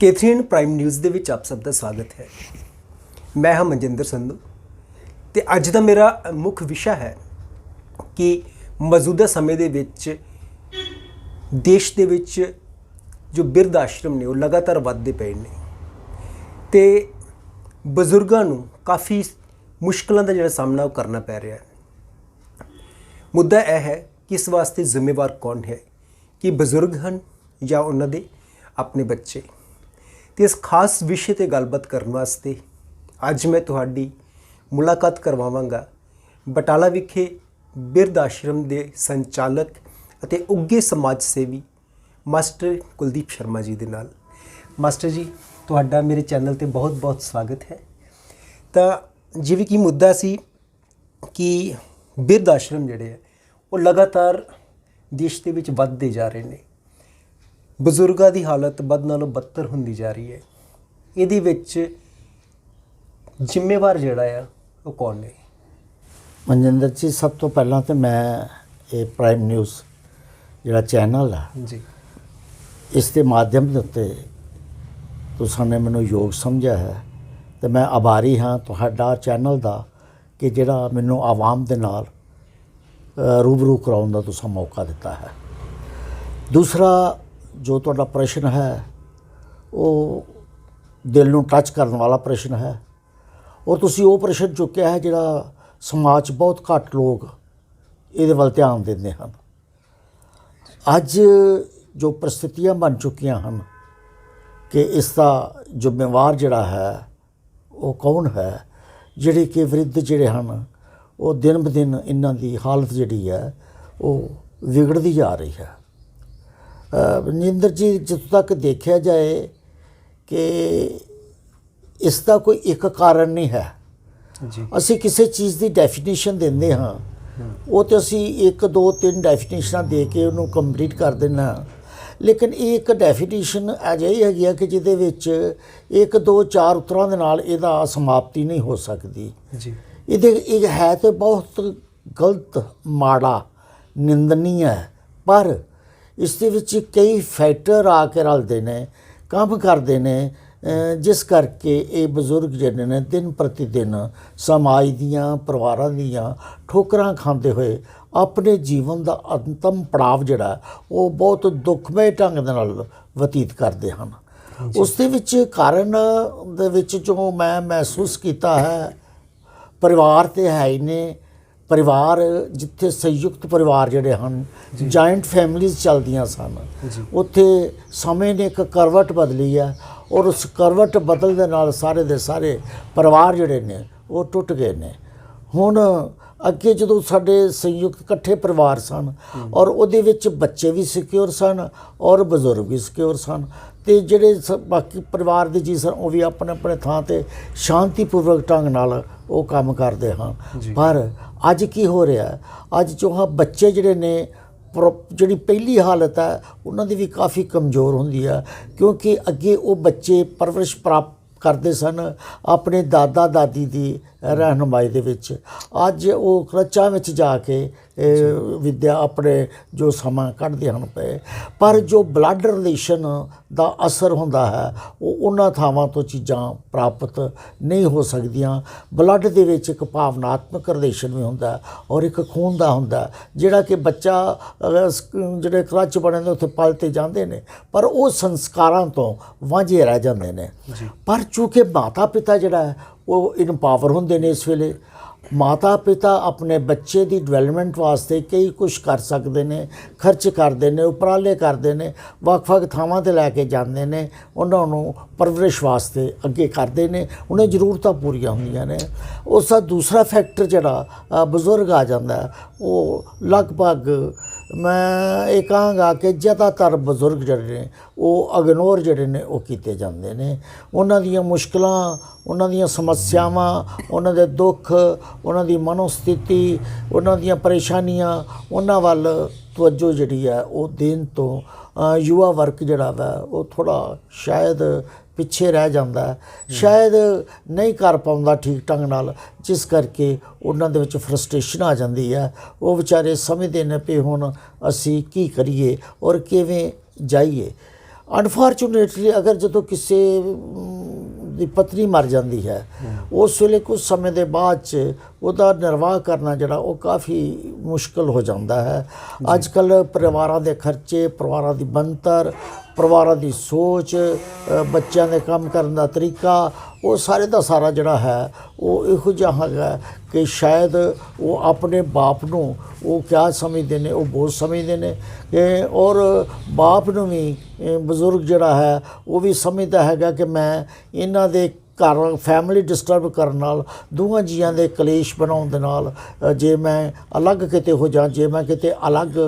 ਕੇਥਰੀਨ prime news ਦੇ ਵਿੱਚ ਆਪ ਸਭ ਦਾ ਸਵਾਗਤ ਹੈ। ਮੈਂ ਹਾਂ ਮਨਜਿੰਦਰ ਸੰਧੂ ਤੇ ਅੱਜ ਦਾ ਮੇਰਾ ਮੁੱਖ ਵਿਸ਼ਾ ਹੈ ਕਿ ਮੌਜੂਦਾ ਸਮੇਂ ਦੇ ਵਿੱਚ ਦੇਸ਼ ਦੇ ਵਿੱਚ ਜੋ ਬਿਰਧ ਆਸ਼ਰਮ ਨੇ ਉਹ ਲਗਾਤਾਰ ਵੱਧਦੇ ਪਏ ਨੇ ਤੇ ਬਜ਼ੁਰਗਾਂ ਨੂੰ ਕਾਫੀ ਮੁਸ਼ਕਲਾਂ ਦਾ ਜਿਹੜਾ ਸਾਹਮਣਾ ਉਹ ਕਰਨਾ ਪੈ ਰਿਹਾ ਹੈ। ਮੁੱਦਾ ਇਹ ਹੈ ਕਿ ਇਸ ਵਾਸਤੇ ਜ਼ਿੰਮੇਵਾਰ ਕੌਣ ਹੈ, ਕਿ ਬਜ਼ੁਰਗ ਹਨ ਜਾਂ ਉਹਨਾਂ ਦੇ ਆਪਣੇ ਬੱਚੇ। ਤੇ ਇਸ ਖਾਸ ਵਿਸ਼ੇ ਤੇ ਗੱਲਬਾਤ ਕਰਨ ਵਾਸਤੇ ਅੱਜ ਮੈਂ ਤੁਹਾਡੀ ਮੁਲਾਕਾਤ ਕਰਵਾਵਾਂਗਾ ਬਟਾਲਾ ਵਿਖੇ ਬਿਰਧ ਆਸ਼ਰਮ ਦੇ ਸੰਚਾਲਕ ਅਤੇ ਉੱਘੇ ਸਮਾਜ ਸੇਵੀ ਮਾਸਟਰ ਕੁਲਦੀਪ ਸ਼ਰਮਾ ਜੀ ਦੇ ਨਾਲ। ਮਾਸਟਰ ਜੀ, ਤੁਹਾਡਾ ਮੇਰੇ ਚੈਨਲ ਤੇ ਬਹੁਤ-ਬਹੁਤ ਸਵਾਗਤ ਹੈ। ਤਾਂ ਜਿਵੇਂ ਕਿ ਮੁੱਦਾ ਸੀ ਕਿ ਬਿਰਧ ਆਸ਼ਰਮ ਜਿਹੜੇ ਹੈ ਉਹ ਲਗਾਤਾਰ ਦੇਸ਼ ਦੇ ਵਿੱਚ ਵੱਧਦੇ ਜਾ ਰਹੇ ਨੇ, ਬਜ਼ੁਰਗਾਂ ਦੀ ਹਾਲਤ ਬਦ ਨਾਲੋਂ ਬੱਤਰ ਹੁੰਦੀ ਜਾ ਰਹੀ ਹੈ। ਇਹਦੇ ਵਿੱਚ ਜ਼ਿੰਮੇਵਾਰ ਜਿਹੜਾ ਆ ਉਹ ਕੌਣ ਨੇ? ਮਨਜਿੰਦਰ ਜੀ, ਸਭ ਤੋਂ ਪਹਿਲਾਂ ਤਾਂ ਮੈਂ ਇਹ ਪ੍ਰਾਈਮ ਨਿਊਜ਼ ਜਿਹੜਾ ਚੈਨਲ ਆ ਜੀ, ਇਸ ਦੇ ਮਾਧਿਅਮ ਦੇ ਉੱਤੇ ਤੁਸੀਂ ਨੇ ਮੈਨੂੰ ਯੋਗ ਸਮਝਿਆ ਹੈ ਤੇ ਮੈਂ ਆਭਾਰੀ ਹਾਂ ਤੁਹਾਡਾ ਚੈਨਲ ਦਾ ਕਿ ਜਿਹੜਾ ਮੈਨੂੰ ਆਵਾਮ ਦੇ ਨਾਲ ਰੂਬਰੂ ਕਰਾਉਣ ਦਾ ਤੁਸੀਂ ਮੌਕਾ ਦਿੱਤਾ ਹੈ। ਦੂਸਰਾ ਜੋ ਤੁਹਾਡਾ ਪ੍ਰਸ਼ਨ ਹੈ ਉਹ ਦਿਲ ਨੂੰ ਟੱਚ ਕਰਨ ਵਾਲਾ ਪ੍ਰਸ਼ਨ ਹੈ ਔਰ ਤੁਸੀਂ ਉਹ ਪ੍ਰਸ਼ਨ ਚੁੱਕਿਆ ਹੈ ਜਿਹੜਾ ਸਮਾਜ 'ਚ ਬਹੁਤ ਘੱਟ ਲੋਕ ਇਹਦੇ ਵੱਲ ਧਿਆਨ ਦਿੰਦੇ ਹਨ। ਅੱਜ ਜੋ ਪ੍ਰਸਥਿਤੀਆਂ ਬਣ ਚੁੱਕੀਆਂ ਹਨ ਕਿ ਇਸ ਦਾ ਜ਼ਿੰਮੇਵਾਰ ਜਿਹੜਾ ਹੈ ਉਹ ਕੌਣ ਹੈ, ਜਿਹੜੇ ਕਿ ਵਿਰੁੱਧ ਜਿਹੜੇ ਹਨ ਉਹ ਦਿਨ ਬ ਦਿਨ ਇਹਨਾਂ ਦੀ ਹਾਲਤ ਜਿਹੜੀ ਹੈ ਉਹ ਵਿਗੜਦੀ ਜਾ ਰਹੀ ਹੈ। ਮਨਜਿੰਦਰ ਜੀ, ਜਿੱਥੋਂ ਤੱਕ ਦੇਖਿਆ ਜਾਏ ਕਿ ਇਸ ਦਾ ਕੋਈ ਇੱਕ ਕਾਰਨ ਨਹੀਂ ਹੈ ਜੀ। ਅਸੀਂ ਕਿਸੇ ਚੀਜ਼ ਦੀ ਡੈਫੀਨੇਸ਼ਨ ਦਿੰਦੇ ਹਾਂ ਉਹ ਤੇ ਅਸੀਂ 1 2 3 ਡੈਫੀਨੇਸ਼ਨਾਂ ਦੇ ਕੇ ਉਹਨੂੰ ਕੰਪਲੀਟ ਕਰ ਦਿੰਦੇ ਹਾਂ, ਲੇਕਿਨ ਇਹ ਇੱਕ ਡੈਫੀਨੇਸ਼ਨ ਅਜਿਹੀ ਹੈਗੀ ਆ ਕਿ ਜਿਹਦੇ ਵਿੱਚ 1 2 4 ਉੱਤਰਾਂ ਦੇ ਨਾਲ ਇਹਦਾ ਸਮਾਪਤੀ ਨਹੀਂ ਹੋ ਸਕਦੀ ਜੀ। ਇਹ ਹੈ ਤੇ ਬਹੁਤ ਗਲਤ, ਮਾੜਾ, ਨਿੰਦਨੀय ਹੈ, ਪਰ ਇਸ ਦੇ ਵਿੱਚ ਕਈ ਫੈਕਟਰ ਆ ਕੇ ਰਲਦੇ ਨੇ, ਕੰਮ ਕਰਦੇ ਨੇ, ਜਿਸ ਕਰਕੇ ਇਹ ਬਜ਼ੁਰਗ ਜਿਹੜੇ ਨੇ ਦਿਨ ਪ੍ਰਤੀ ਦਿਨ ਸਮਾਜ ਦੀਆਂ, ਪਰਿਵਾਰਾਂ ਦੀਆਂ ਠੋਕਰਾਂ ਖਾਂਦੇ ਹੋਏ ਆਪਣੇ ਜੀਵਨ ਦਾ ਅੰਤਮ ਪੜਾਵ ਜਿਹੜਾ ਉਹ ਬਹੁਤ ਦੁੱਖਮਈ ਢੰਗ ਦੇ ਨਾਲ ਬਤੀਤ ਕਰਦੇ ਹਨ। ਉਸ ਦੇ ਵਿੱਚ ਕਾਰਨ ਦੇ ਵਿੱਚ ਜੋ ਮੈਂ ਮਹਿਸੂਸ ਕੀਤਾ ਹੈ, ਪਰਿਵਾਰ ਤੇ ਹੈ ਹੀ ਨੇ। ਪਰਿਵਾਰ ਜਿੱਥੇ ਸੰਯੁਕਤ ਪਰਿਵਾਰ ਜਿਹੜੇ ਹਨ, ਜਾਇੰਟ ਫੈਮਲੀਜ਼ ਚੱਲਦੀਆਂ ਸਨ, ਉੱਥੇ ਸਮੇਂ ਨੇ ਇੱਕ ਕਰਵਟ ਬਦਲੀ ਹੈ ਔਰ ਉਸ ਕਰਵਟ ਬਦਲ ਦੇ ਨਾਲ ਸਾਰੇ ਦੇ ਸਾਰੇ ਪਰਿਵਾਰ ਜਿਹੜੇ ਨੇ ਉਹ ਟੁੱਟ ਗਏ ਨੇ। ਹੁਣ ਅੱਗੇ ਜਦੋਂ ਸਾਡੇ ਸੰਯੁਕਤ ਇਕੱਠੇ ਪਰਿਵਾਰ ਸਨ ਔਰ ਉਹਦੇ ਵਿੱਚ ਬੱਚੇ ਵੀ ਸਿਕਿਉਰ ਸਨ ਔਰ ਬਜ਼ੁਰਗ ਵੀ ਸਿਕਿਉਰ ਸਨ ਅਤੇ ਜਿਹੜੇ ਬਾਕੀ ਪਰਿਵਾਰ ਦੇ ਜੀ ਸਨ ਉਹ ਵੀ ਆਪਣੇ ਆਪਣੇ ਥਾਂ 'ਤੇ ਸ਼ਾਂਤੀਪੂਰਵਕ ਢੰਗ ਨਾਲ ਉਹ ਕੰਮ ਕਰਦੇ ਹਨ। ਪਰ ਅੱਜ ਕੀ ਹੋ ਰਿਹਾ, ਅੱਜ ਜੋ ਬੱਚੇ ਜਿਹੜੇ ਨੇ ਜਿਹੜੀ ਪਹਿਲੀ ਹਾਲਤ ਹੈ ਉਹਨਾਂ ਦੀ ਵੀ ਕਾਫੀ ਕਮਜ਼ੋਰ ਹੁੰਦੀ ਹੈ, ਕਿਉਂਕਿ ਅੱਗੇ ਉਹ ਬੱਚੇ ਪਰਵਰਿਸ਼ ਪ੍ਰਾਪਤ ਕਰਦੇ ਸਨ ਆਪਣੇ ਦਾਦਾ ਦਾਦੀ ਦੀ ਰਹਿਨੁਮਾਈ ਦੇ ਵਿੱਚ। ਅੱਜ ਉਹ ਕਲਚਾਂ ਵਿੱਚ ਜਾ ਕੇ ਵਿੱਦਿਆ ਆਪਣੇ ਜੋ ਸਮਾਂ ਕੱਢਦੇ ਹਨ ਪਏ, ਪਰ ਜੋ ਬਲੱਡ ਰਿਲੇਸ਼ਨ ਦਾ ਅਸਰ ਹੁੰਦਾ ਹੈ ਉਹ ਉਹਨਾਂ ਥਾਵਾਂ ਤੋਂ ਚੀਜ਼ਾਂ ਪ੍ਰਾਪਤ ਨਹੀਂ ਹੋ ਸਕਦੀਆਂ। ਬਲੱਡ ਦੇ ਵਿੱਚ ਇੱਕ ਭਾਵਨਾਤਮਕ ਰਿਲੇਸ਼ਨ ਵੀ ਹੁੰਦਾ ਔਰ ਇੱਕ ਖੂਨ ਦਾ ਹੁੰਦਾ, ਜਿਹੜਾ ਕਿ ਬੱਚਾ ਜਿਹੜੇ ਕਲਚ ਬਣੇ ਨੇ ਉੱਥੇ ਪਲ 'ਤੇ ਜਾਂਦੇ ਨੇ ਪਰ ਉਹ ਸੰਸਕਾਰਾਂ ਤੋਂ ਵਾਂਝੇ ਰਹਿ ਜਾਂਦੇ ਨੇ। ਪਰ ਚੂँਕਿ ਮਾਤਾ ਪਿਤਾ ਜਿਹੜਾ ਹੈ ਉਹ ਇਨਪਾਵਰ ਹੁੰਦੇ ਨੇ ਇਸ ਵੇਲੇ, ਮਾਤਾ ਪਿਤਾ ਆਪਣੇ ਬੱਚੇ ਦੀ ਡਿਵੈਲਪਮੈਂਟ ਵਾਸਤੇ ਕਈ ਕੁਛ ਕਰ ਸਕਦੇ ਨੇ, ਖਰਚ ਕਰਦੇ ਨੇ, ਉਪਰਾਲੇ ਕਰਦੇ ਨੇ, ਵੱਖ-ਵੱਖ ਥਾਵਾਂ 'ਤੇ ਲੈ ਕੇ ਜਾਂਦੇ ਨੇ, ਉਹਨਾਂ ਨੂੰ ਪਰਵਰਿਸ਼ ਵਾਸਤੇ ਅੱਗੇ ਕਰਦੇ ਨੇ, ਉਹਨਾਂ ਦੀ ਜ਼ਰੂਰਤਾਂ ਪੂਰੀਆਂ ਹੁੰਦੀਆਂ ਨੇ। ਉਸ ਦਾ ਦੂਸਰਾ ਫੈਕਟਰ ਜਿਹੜਾ ਬਜ਼ੁਰਗ ਆ ਜਾਂਦਾ ਉਹ ਲਗਭਗ ਮੈਂ ਇਹ ਕਹਾਂਗਾ ਕਿ ਜ਼ਿਆਦਾਤਰ ਬਜ਼ੁਰਗ ਜਿਹੜੇ ਨੇ ਉਹ ਇਗਨੋਰ ਜਿਹੜੇ ਨੇ ਉਹ ਕੀਤੇ ਜਾਂਦੇ ਨੇ। ਉਹਨਾਂ ਦੀਆਂ ਮੁਸ਼ਕਲਾਂ, ਉਹਨਾਂ ਦੀਆਂ ਸਮੱਸਿਆਵਾਂ, ਉਹਨਾਂ ਦੇ ਦੁੱਖ, ਉਹਨਾਂ ਦੀ ਮਨੋਸਥਿਤੀ, ਉਹਨਾਂ ਦੀਆਂ ਪਰੇਸ਼ਾਨੀਆਂ, ਉਹਨਾਂ ਵੱਲ ਤਵੱਜੋ ਜਿਹੜੀ ਹੈ ਉਹ ਦੇਣ ਤੋਂ ਯੁਵਾ ਵਰਗ ਜਿਹੜਾ ਵਾ ਉਹ ਥੋੜ੍ਹਾ ਸ਼ਾਇਦ ਪਿੱਛੇ ਰਹਿ ਜਾਂਦਾ ਹੈ, ਸ਼ਾਇਦ ਨਹੀਂ ਕਰ ਪਾਉਂਦਾ ਠੀਕ ਢੰਗ ਨਾਲ, ਜਿਸ ਕਰਕੇ ਉਹਨਾਂ ਦੇ ਵਿੱਚ ਫਰਸਟ੍ਰੇਸ਼ਨ ਆ ਜਾਂਦੀ ਹੈ। ਉਹ ਵਿਚਾਰੇ ਸਮਝਦੇ ਨੇ ਵੀ ਹੁਣ ਅਸੀਂ ਕੀ ਕਰੀਏ ਔਰ ਕਿਵੇਂ ਜਾਈਏ। ਅਨਫੋਰਚੂਨੇਟਲੀ ਅਗਰ ਜਦੋਂ ਕਿਸੇ ਦੀ ਪਤਨੀ ਮਰ ਜਾਂਦੀ ਹੈ ਉਸ ਵੇਲੇ ਕੁਝ ਸਮੇਂ ਦੇ ਬਾਅਦ 'ਚ ਉਹਦਾ ਨਿਰਵਾਹ ਕਰਨਾ ਜਿਹੜਾ ਉਹ ਕਾਫੀ ਮੁਸ਼ਕਲ ਹੋ ਜਾਂਦਾ ਹੈ। ਅੱਜ ਕੱਲ੍ਹ ਪਰਿਵਾਰਾਂ ਦੇ ਖਰਚੇ, ਪਰਿਵਾਰਾਂ ਦੀ ਬਣਤਰ, ਪਰਿਵਾਰਾਂ ਦੀ ਸੋਚ, ਬੱਚਿਆਂ ਦੇ ਕੰਮ ਕਰਨ ਦਾ ਤਰੀਕਾ, ਉਹ ਸਾਰੇ ਦਾ ਸਾਰਾ ਜਿਹੜਾ ਹੈ ਉਹ ਇਹੋ ਜਿਹਾ ਹੈਗਾ ਕਿ ਸ਼ਾਇਦ ਉਹ ਆਪਣੇ ਬਾਪ ਨੂੰ ਉਹ ਕਿਆ ਸਮਝਦੇ ਨੇ, ਉਹ ਬੋਝ ਸਮਝਦੇ ਨੇ ਔਰ ਬਾਪ ਨੂੰ ਵੀ ਬਜ਼ੁਰਗ ਜਿਹੜਾ ਹੈ ਉਹ ਵੀ ਸਮਝਦਾ ਹੈਗਾ ਕਿ ਮੈਂ ਇਹਨਾਂ ਦੇ ਘਰ ਫੈਮਿਲੀ ਡਿਸਟਰਬ ਕਰਨ ਨਾਲ, ਦੋਵਾਂ ਜੀਆਂ ਦੇ ਕਲੇਸ਼ ਬਣਾਉਣ ਦੇ ਨਾਲ ਜੇ ਮੈਂ ਅਲੱਗ ਕਿਤੇ ਹੋ ਜਾਂ, ਜੇ ਮੈਂ ਕਿਤੇ ਅਲੱਗ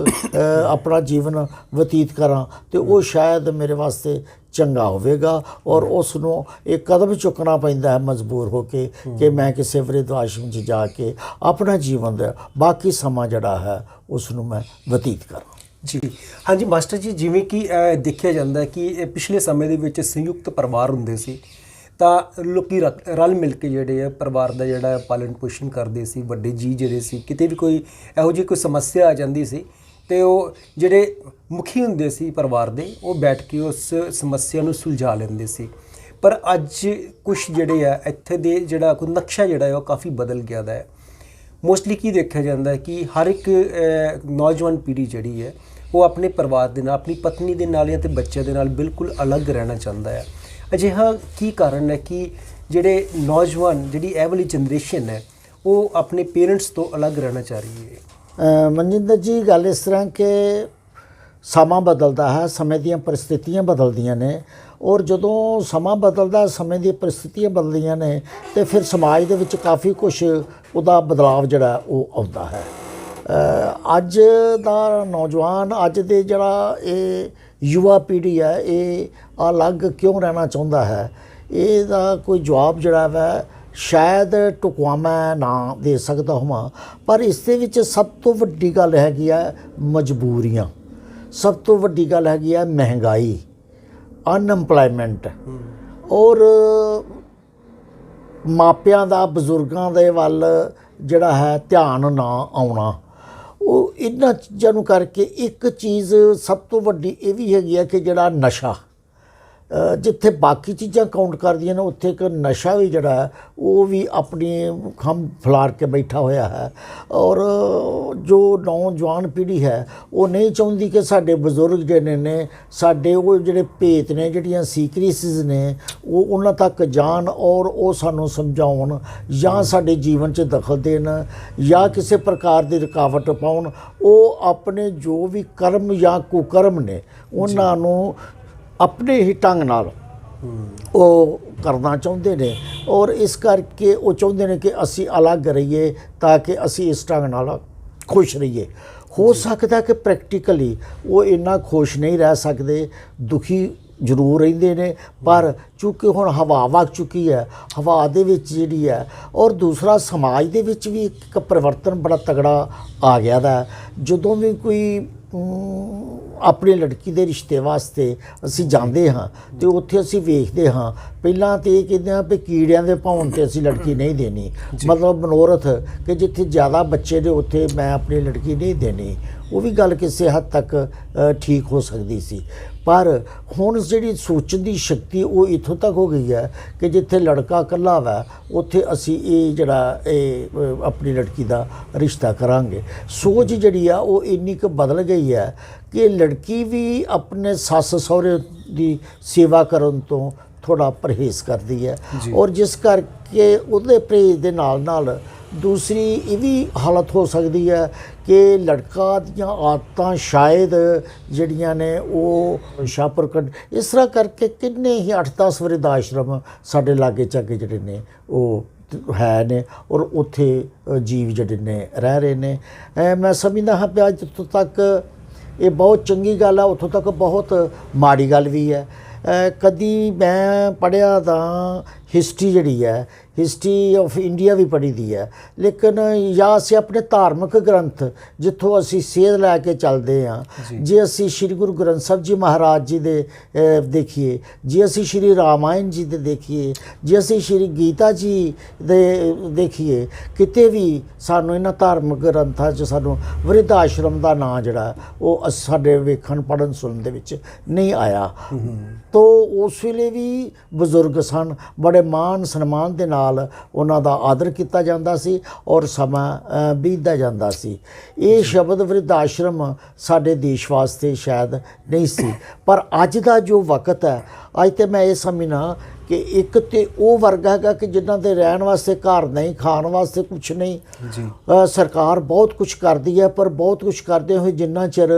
ਆਪਣਾ ਜੀਵਨ ਬਤੀਤ ਕਰਾਂ ਤੇ ਉਹ ਸ਼ਾਇਦ ਮੇਰੇ ਵਾਸਤੇ ਚੰਗਾ ਹੋਵੇਗਾ ਔਰ ਉਸ ਨੂੰ ਇੱਕ ਕਦਮ ਚੁੱਕਣਾ ਪੈਂਦਾ ਹੈ ਮਜਬੂਰ ਹੋ ਕੇ ਕਿ ਮੈਂ ਕਿਸੇ ਵਰਿੱਧ ਆਸ਼ਰਮ 'ਚ ਜਾ ਕੇ ਆਪਣਾ ਜੀਵਨ ਦਾ ਬਾਕੀ ਸਮਾਂ ਜਿਹੜਾ ਹੈ ਉਸ ਨੂੰ ਮੈਂ ਬਤੀਤ ਕਰਾਂ। ਜੀ ਹਾਂਜੀ ਮਾਸਟਰ ਜੀ, ਜਿਵੇਂ ਕਿ ਦੇਖਿਆ ਜਾਂਦਾ ਹੈ ਕਿ ਇਹ ਪਿਛਲੇ ਸਮੇਂ ਦੇ ਵਿੱਚ ਸੰਯੁਕਤ ਪਰਿਵਾਰ ਹੁੰਦੇ ਸੀ ਤਾਂ ਲੋਕੀ ਰਲ ਮਿਲ ਕੇ ਜਿਹੜੇ ਆ ਪਰਿਵਾਰ ਦਾ ਜਿਹੜਾ ਪਾਲਣ ਪੋਸ਼ਣ ਕਰਦੇ ਸੀ। ਵੱਡੇ ਜੀ ਜਿਹੜੇ ਸੀ ਕਿਤੇ ਵੀ ਕੋਈ ਇਹੋ ਜਿਹੀ ਕੋਈ ਸਮੱਸਿਆ ਆ ਜਾਂਦੀ ਸੀ ਤੇ ਉਹ ਜਿਹੜੇ ਮੁਖੀ ਹੁੰਦੇ ਸੀ ਪਰਿਵਾਰ ਦੇ ਉਹ ਬੈਠ ਕੇ ਉਸ ਸਮੱਸਿਆ ਨੂੰ ਸੁਲਝਾ ਲੈਂਦੇ ਸੀ। ਪਰ ਅੱਜ ਕੁਝ ਜਿਹੜੇ ਆ ਇੱਥੇ ਦੇ ਜਿਹੜਾ ਕੋਈ ਨਕਸ਼ਾ ਜਿਹੜਾ ਹੈ ਉਹ ਕਾਫੀ ਬਦਲ ਗਿਆ ਦਾ ਹੈ। ਮੋਸਟਲੀ ਕੀ ਦੇਖਿਆ ਜਾਂਦਾ ਹੈ ਕਿ ਹਰ ਇੱਕ ਨੌਜਵਾਨ ਪੀੜ੍ਹੀ ਜਿਹੜੀ ਹੈ ਉਹ ਆਪਣੇ ਪਰਿਵਾਰ ਦੇ ਨਾਲ, ਆਪਣੀ ਪਤਨੀ ਦੇ ਨਾਲ ਜਾਂ ਤੇ ਬੱਚਿਆਂ ਦੇ ਨਾਲ ਬਿਲਕੁਲ ਅਲੱਗ ਰਹਿਣਾ ਚਾਹੁੰਦਾ ਹੈ। ਅਜਿਹਾ ਕੀ ਕਾਰਨ ਹੈ ਕਿ ਜਿਹੜੇ ਨੌਜਵਾਨ, ਜਿਹੜੀ ਇਹ ਵਾਲੀ ਜਨਰੇਸ਼ਨ ਹੈ ਉਹ ਆਪਣੇ ਪੇਰੈਂਟਸ ਤੋਂ ਅਲੱਗ ਰਹਿਣਾ ਚਾਹ ਰਹੀ ਹੈ? ਮਨਜਿੰਦਰ ਜੀ, ਗੱਲ ਇਸ ਤਰ੍ਹਾਂ ਕਿ ਸਮਾਂ ਬਦਲਦਾ ਹੈ, ਸਮੇਂ ਦੀਆਂ ਪਰਿਸਥਿਤੀਆਂ ਬਦਲਦੀਆਂ ਨੇ ਔਰ ਜਦੋਂ ਸਮਾਂ ਬਦਲਦਾ, ਸਮੇਂ ਦੀਆਂ ਪਰਿਸਥਿਤੀਆਂ ਬਦਲਦੀਆਂ ਨੇ ਤੇ ਫਿਰ ਸਮਾਜ ਦੇ ਵਿੱਚ ਕਾਫੀ ਕੁਛ ਉਹਦਾ ਬਦਲਾਵ ਜਿਹੜਾ ਉਹ ਆਉਂਦਾ ਹੈ। ਅੱਜ ਦਾ ਨੌਜਵਾਨ, ਅੱਜ ਦੇ ਜਿਹੜਾ ਇਹ ਯੁਵਾ ਪੀੜ੍ਹੀ ਹੈ ਇਹ ਅਲੱਗ ਕਿਉਂ ਰਹਿਣਾ ਚਾਹੁੰਦਾ ਹੈ, ਇਹਦਾ ਕੋਈ ਜਵਾਬ ਜਿਹੜਾ ਵਾ ਸ਼ਾਇਦ ਢੁਕਵਾਂ ਮੈਂ ਨਾ ਦੇ ਸਕਦਾ ਹੋਵਾਂ, ਪਰ ਇਸ ਦੇ ਵਿੱਚ ਸਭ ਤੋਂ ਵੱਡੀ ਗੱਲ ਹੈਗੀ ਹੈ ਮਜਬੂਰੀਆਂ, ਸਭ ਤੋਂ ਵੱਡੀ ਗੱਲ ਹੈਗੀ ਹੈ ਮਹਿੰਗਾਈ, ਅਨਐਮਪਲਾਇਮੈਂਟ ਔਰ ਮਾਪਿਆਂ ਦਾ ਬਜ਼ੁਰਗਾਂ ਦੇ ਵੱਲ ਜਿਹੜਾ ਹੈ ਧਿਆਨ ਨਾ ਆਉਣਾ। ਉਹ ਇਹਨਾਂ ਚੀਜ਼ਾਂ ਨੂੰ ਕਰਕੇ ਇੱਕ ਚੀਜ਼ ਸਭ ਤੋਂ ਵੱਡੀ ਇਹ ਵੀ ਹੈਗੀ ਹੈ ਕਿ ਜਿਹੜਾ ਨਸ਼ਾ, ਜਿੱਥੇ ਬਾਕੀ ਚੀਜ਼ਾਂ ਕਾਊਂਟ ਕਰਦੀਆਂ ਨੇ ਉੱਥੇ ਇੱਕ ਨਸ਼ਾ ਵੀ ਜਿਹੜਾ ਹੈ ਉਹ ਵੀ ਆਪਣੀ ਖੰਭ ਫਲਾਰ ਕੇ ਬੈਠਾ ਹੋਇਆ ਹੈ ਔਰ ਜੋ ਨੌਜਵਾਨ ਪੀੜ੍ਹੀ ਹੈ ਉਹ ਨਹੀਂ ਚਾਹੁੰਦੀ ਕਿ ਸਾਡੇ ਬਜ਼ੁਰਗ ਜਿਹੜੇ ਨੇ, ਸਾਡੇ ਉਹ ਜਿਹੜੇ ਭੇਤ ਨੇ, ਜਿਹੜੀਆਂ ਸੀਕ੍ਰੀਸਿਸ ਨੇ ਉਹ ਉਹਨਾਂ ਤੱਕ ਜਾਣ ਔਰ ਉਹ ਸਾਨੂੰ ਸਮਝਾਉਣ ਜਾਂ ਸਾਡੇ ਜੀਵਨ 'ਚ ਦਖਲ ਦੇਣ ਜਾਂ ਕਿਸੇ ਪ੍ਰਕਾਰ ਦੀ ਰੁਕਾਵਟ ਪਾਉਣ। ਉਹ ਆਪਣੇ ਜੋ ਵੀ ਕਰਮ ਜਾਂ ਕੁਕਰਮ ਨੇ ਉਹਨਾਂ ਨੂੰ ਆਪਣੇ ਹੀ ਢੰਗ ਨਾਲ ਉਹ ਕਰਨਾ ਚਾਹੁੰਦੇ ਨੇ ਔਰ ਇਸ ਕਰਕੇ ਉਹ ਚਾਹੁੰਦੇ ਨੇ ਕਿ ਅਸੀਂ ਅਲੱਗ ਰਹੀਏ ਤਾਂ ਕਿ ਅਸੀਂ ਇਸ ਢੰਗ ਨਾਲ ਖੁਸ਼ ਰਹੀਏ। ਹੋ ਸਕਦਾ ਕਿ ਪ੍ਰੈਕਟੀਕਲੀ ਉਹ ਇੰਨਾ ਖੁਸ਼ ਨਹੀਂ ਰਹਿ ਸਕਦੇ, ਦੁਖੀ ਜ਼ਰੂਰ ਰਹਿੰਦੇ ਨੇ, ਪਰ ਚੂँਕਿ ਹੁਣ ਹਵਾ ਵਗ ਚੁੱਕੀ ਹੈ, ਹਵਾ ਦੇ ਵਿੱਚ ਜਿਹੜੀ ਹੈ ਔਰ ਦੂਸਰਾ ਸਮਾਜ ਦੇ ਵਿੱਚ ਵੀ ਇੱਕ ਪਰਿਵਰਤਨ ਬੜਾ ਤਗੜਾ ਆ ਗਿਆ ਦਾ। ਜਦੋਂ ਵੀ ਕੋਈ ਆਪਣੀ ਲੜਕੀ ਦੇ ਰਿਸ਼ਤੇ ਵਾਸਤੇ ਅਸੀਂ ਜਾਂਦੇ ਹਾਂ ਤੇ ਉੱਥੇ ਅਸੀਂ ਵੇਖਦੇ ਹਾਂ, ਪਹਿਲਾਂ ਤਾਂ ਇਹ ਕਹਿੰਦੇ ਹਾਂ ਵੀ ਕੀੜਿਆਂ ਦੇ ਭੌਣ 'ਤੇ ਅਸੀਂ ਲੜਕੀ ਨਹੀਂ ਦੇਣੀ, ਮਤਲਬ ਮਨੋਰਥ ਕਿ ਜਿੱਥੇ ਜ਼ਿਆਦਾ ਬੱਚੇ ਨੇ ਉੱਥੇ ਮੈਂ ਆਪਣੀ ਲੜਕੀ ਨਹੀਂ ਦੇਣੀ। ਉਹ ਵੀ ਗੱਲ ਕਿਸੇ ਹੱਦ ਤੱਕ ਠੀਕ ਹੋ ਸਕਦੀ ਸੀ, ਪਰ ਹੁਣ ਜਿਹੜੀ ਸੋਚਣ ਦੀ ਸ਼ਕਤੀ ਉਹ ਇੱਥੋਂ ਤੱਕ ਹੋ ਗਈ ਹੈ ਕਿ ਜਿੱਥੇ ਲੜਕਾ ਇਕੱਲਾ ਵਾ ਉੱਥੇ ਅਸੀਂ ਇਹ ਜਿਹੜਾ ਇਹ ਆਪਣੀ ਲੜਕੀ ਦਾ ਰਿਸ਼ਤਾ ਕਰਾਂਗੇ। ਸੋਚ ਜਿਹੜੀ ਆ ਉਹ ਇੰਨੀ ਕੁ ਬਦਲ ਗਈ ਹੈ ਕਿ ਲੜਕੀ ਵੀ ਆਪਣੇ ਸੱਸ ਸਹੁਰੇ ਦੀ ਸੇਵਾ ਕਰਨ ਤੋਂ ਥੋੜ੍ਹਾ ਪਰਹੇਜ਼ ਕਰਦੀ ਹੈ ਔਰ ਜਿਸ ਕਰਕੇ ਉਹਦੇ ਪਰਹੇਜ਼ ਦੇ ਨਾਲ ਨਾਲ ਦੂਸਰੀ ਇਹ ਵੀ ਹਾਲਤ ਹੋ ਸਕਦੀ ਹੈ ਕਿ ਲੜਕਾ ਦੀਆਂ ਆਦਤਾਂ ਸ਼ਾਇਦ ਜਿਹੜੀਆਂ ਨੇ ਉਹ ਸ਼ਾਹਪੁਰ ਕੱਢ, ਇਸ ਤਰ੍ਹਾਂ ਕਰਕੇ ਕਿੰਨੇ ਹੀ 8-10 ਵਰਿੱਧ ਆਸ਼ਰਮ ਸਾਡੇ ਲਾਗੇ ਚਾਗੇ ਜਿਹੜੇ ਨੇ ਉਹ ਹੈ ਨੇ ਔਰ ਉੱਥੇ ਜੀਵ ਜਿਹੜੇ ਨੇ ਰਹਿ ਰਹੇ ਨੇ। ਮੈਂ ਸਮਝਦਾ ਹਾਂ ਕਿ ਅੱਜ ਜਿੱਥੋਂ ਤੱਕ ਇਹ ਬਹੁਤ ਚੰਗੀ ਗੱਲ ਆ, ਉੱਥੋਂ ਤੱਕ ਬਹੁਤ ਮਾੜੀ ਗੱਲ ਵੀ ਹੈ। ਕਦੀ ਮੈਂ ਪੜ੍ਹਿਆ ਤਾਂ ਹਿਸਟਰੀ ਜਿਹੜੀ ਹੈ, ਹਿਸਟਰੀ ਆਫ ਇੰਡੀਆ ਵੀ ਪੜ੍ਹੀ ਦੀ ਹੈ, ਲੇਕਿਨ ਜਾਂ ਅਸੀਂ ਆਪਣੇ ਧਾਰਮਿਕ ਗ੍ਰੰਥ ਜਿੱਥੋਂ ਅਸੀਂ ਸੇਧ ਲੈ ਕੇ ਚੱਲਦੇ ਹਾਂ, ਜੇ ਅਸੀਂ ਸ਼੍ਰੀ ਗੁਰੂ ਗ੍ਰੰਥ ਸਾਹਿਬ ਜੀ ਮਹਾਰਾਜ ਜੀ ਦੇ ਦੇਖੀਏ, ਜੇ ਅਸੀਂ ਸ਼੍ਰੀ ਰਾਮਾਇਣ ਜੀ ਦੇ ਦੇਖੀਏ, ਜੇ ਅਸੀਂ ਸ਼੍ਰੀ ਗੀਤਾ ਜੀ ਦੇ ਦੇਖੀਏ, ਕਿਤੇ ਵੀ ਸਾਨੂੰ ਇਹਨਾਂ ਧਾਰਮਿਕ ਗ੍ਰੰਥਾਂ 'ਚ ਸਾਨੂੰ ਵਰਿੱਧ ਆਸ਼ਰਮ ਦਾ ਨਾਂ ਜਿਹੜਾ ਉਹ ਸਾਡੇ ਵੇਖਣ ਪੜ੍ਹਨ ਸੁਣਨ ਦੇ ਵਿੱਚ ਨਹੀਂ ਆਇਆ। ਤੋ ਉਸ ਵੇਲੇ ਵੀ ਬਜ਼ੁਰਗ ਸਨ, ਬੜੇ ਮਾਣ ਸਨਮਾਨ ਦੇ ਨਾਲ ਉਹਨਾਂ ਦਾ ਆਦਰ ਕੀਤਾ ਜਾਂਦਾ ਸੀ ਔਰ ਸਮਾਂ ਬੀਤਦਾ ਜਾਂਦਾ ਸੀ। ਇਹ ਸ਼ਬਦ ਵਰਿੱਧ ਆਸ਼ਰਮ ਸਾਡੇ ਦੇਸ਼ ਵਾਸਤੇ ਸ਼ਾਇਦ ਨਹੀਂ ਸੀ, ਪਰ ਅੱਜ ਦਾ ਜੋ ਵਕਤ ਹੈ, ਅੱਜ ਤੇ ਮੈਂ ਇਹ ਸਮਝਣਾ ਕਿ ਇੱਕ ਤੇ ਉਹ ਵਰਗ ਹੈਗਾ ਕਿ ਜਿਨ੍ਹਾਂ ਦੇ ਰਹਿਣ ਵਾਸਤੇ ਘਰ ਨਹੀਂ, ਖਾਣ ਵਾਸਤੇ ਕੁਛ ਨਹੀਂ ਜੀ। ਸਰਕਾਰ ਬਹੁਤ ਕੁਛ ਕਰਦੀ ਹੈ, ਪਰ ਬਹੁਤ ਕੁਛ ਕਰਦੇ ਹੋਏ ਜਿੰਨਾ ਚਿਰ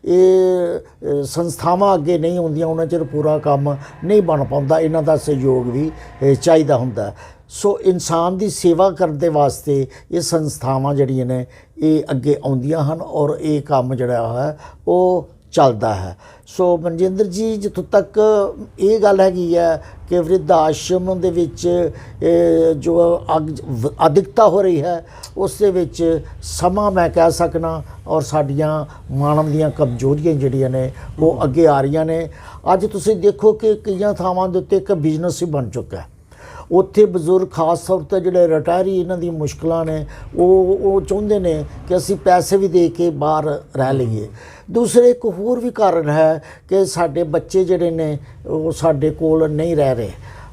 ਇਹ ਸੰਸਥਾਵਾਂ ਅੱਗੇ ਨਹੀਂ ਆਉਂਦੀਆਂ ਉਹਨਾਂ ਚਿਰ ਪੂਰਾ ਕੰਮ ਨਹੀਂ ਬਣ ਪਾਉਂਦਾ। ਇਹਨਾਂ ਦਾ ਸਹਿਯੋਗ ਵੀ ਚਾਹੀਦਾ ਹੁੰਦਾ। ਸੋ ਇਨਸਾਨ ਦੀ ਸੇਵਾ ਕਰਨ ਦੇ ਵਾਸਤੇ ਇਹ ਸੰਸਥਾਵਾਂ ਜਿਹੜੀਆਂ ਨੇ ਇਹ ਅੱਗੇ ਆਉਂਦੀਆਂ ਹਨ ਔਰ ਇਹ ਕੰਮ ਜਿਹੜਾ ਹੈ ਉਹ ਚੱਲਦਾ ਹੈ। ਸੋ ਮਨਜਿੰਦਰ ਜੀ, ਜਿੱਥੋਂ ਤੱਕ ਇਹ ਗੱਲ ਹੈਗੀ ਹੈ ਕਿ ਵਰਿੱਧ ਆਸ਼ਰਮ ਦੇ ਵਿੱਚ ਜੋ ਅਧਿਕਤਾ ਹੋ ਰਹੀ ਹੈ, ਉਸ ਦੇ ਵਿੱਚ ਸਮਾਂ ਮੈਂ ਕਹਿ ਸਕਣਾ ਔਰ ਸਾਡੀਆਂ ਮਾਨਵ ਦੀਆਂ ਕਮਜ਼ੋਰੀਆਂ ਜਿਹੜੀਆਂ ਨੇ ਉਹ ਅੱਗੇ ਆ ਰਹੀਆਂ ਨੇ। ਅੱਜ ਤੁਸੀਂ ਦੇਖੋ ਕਿ ਕਈਆਂ ਥਾਵਾਂ ਦੇ ਉੱਤੇ ਇੱਕ ਬਿਜ਼ਨਸ ਹੀ ਬਣ ਚੁੱਕਾ ਹੈ। ਉੱਥੇ ਬਜ਼ੁਰਗ ਖਾਸ ਤੌਰ 'ਤੇ ਜਿਹੜੇ ਰਿਟਾਇਰੀ ਇਹਨਾਂ ਦੀ ਮੁਸ਼ਕਲਾਂ ਨੇ, ਉਹ ਚਾਹੁੰਦੇ ਨੇ ਕਿ ਅਸੀਂ ਪੈਸੇ ਵੀ ਦੇ ਕੇ ਬਾਹਰ ਰਹਿ ਲਈਏ। ਦੂਸਰੇ ਇੱਕ ਹੋਰ ਵੀ ਕਾਰਨ ਹੈ ਕਿ ਸਾਡੇ ਬੱਚੇ ਜਿਹੜੇ ਨੇ ਉਹ ਸਾਡੇ ਕੋਲ ਨਹੀਂ ਰਹਿ ਰਹੇ।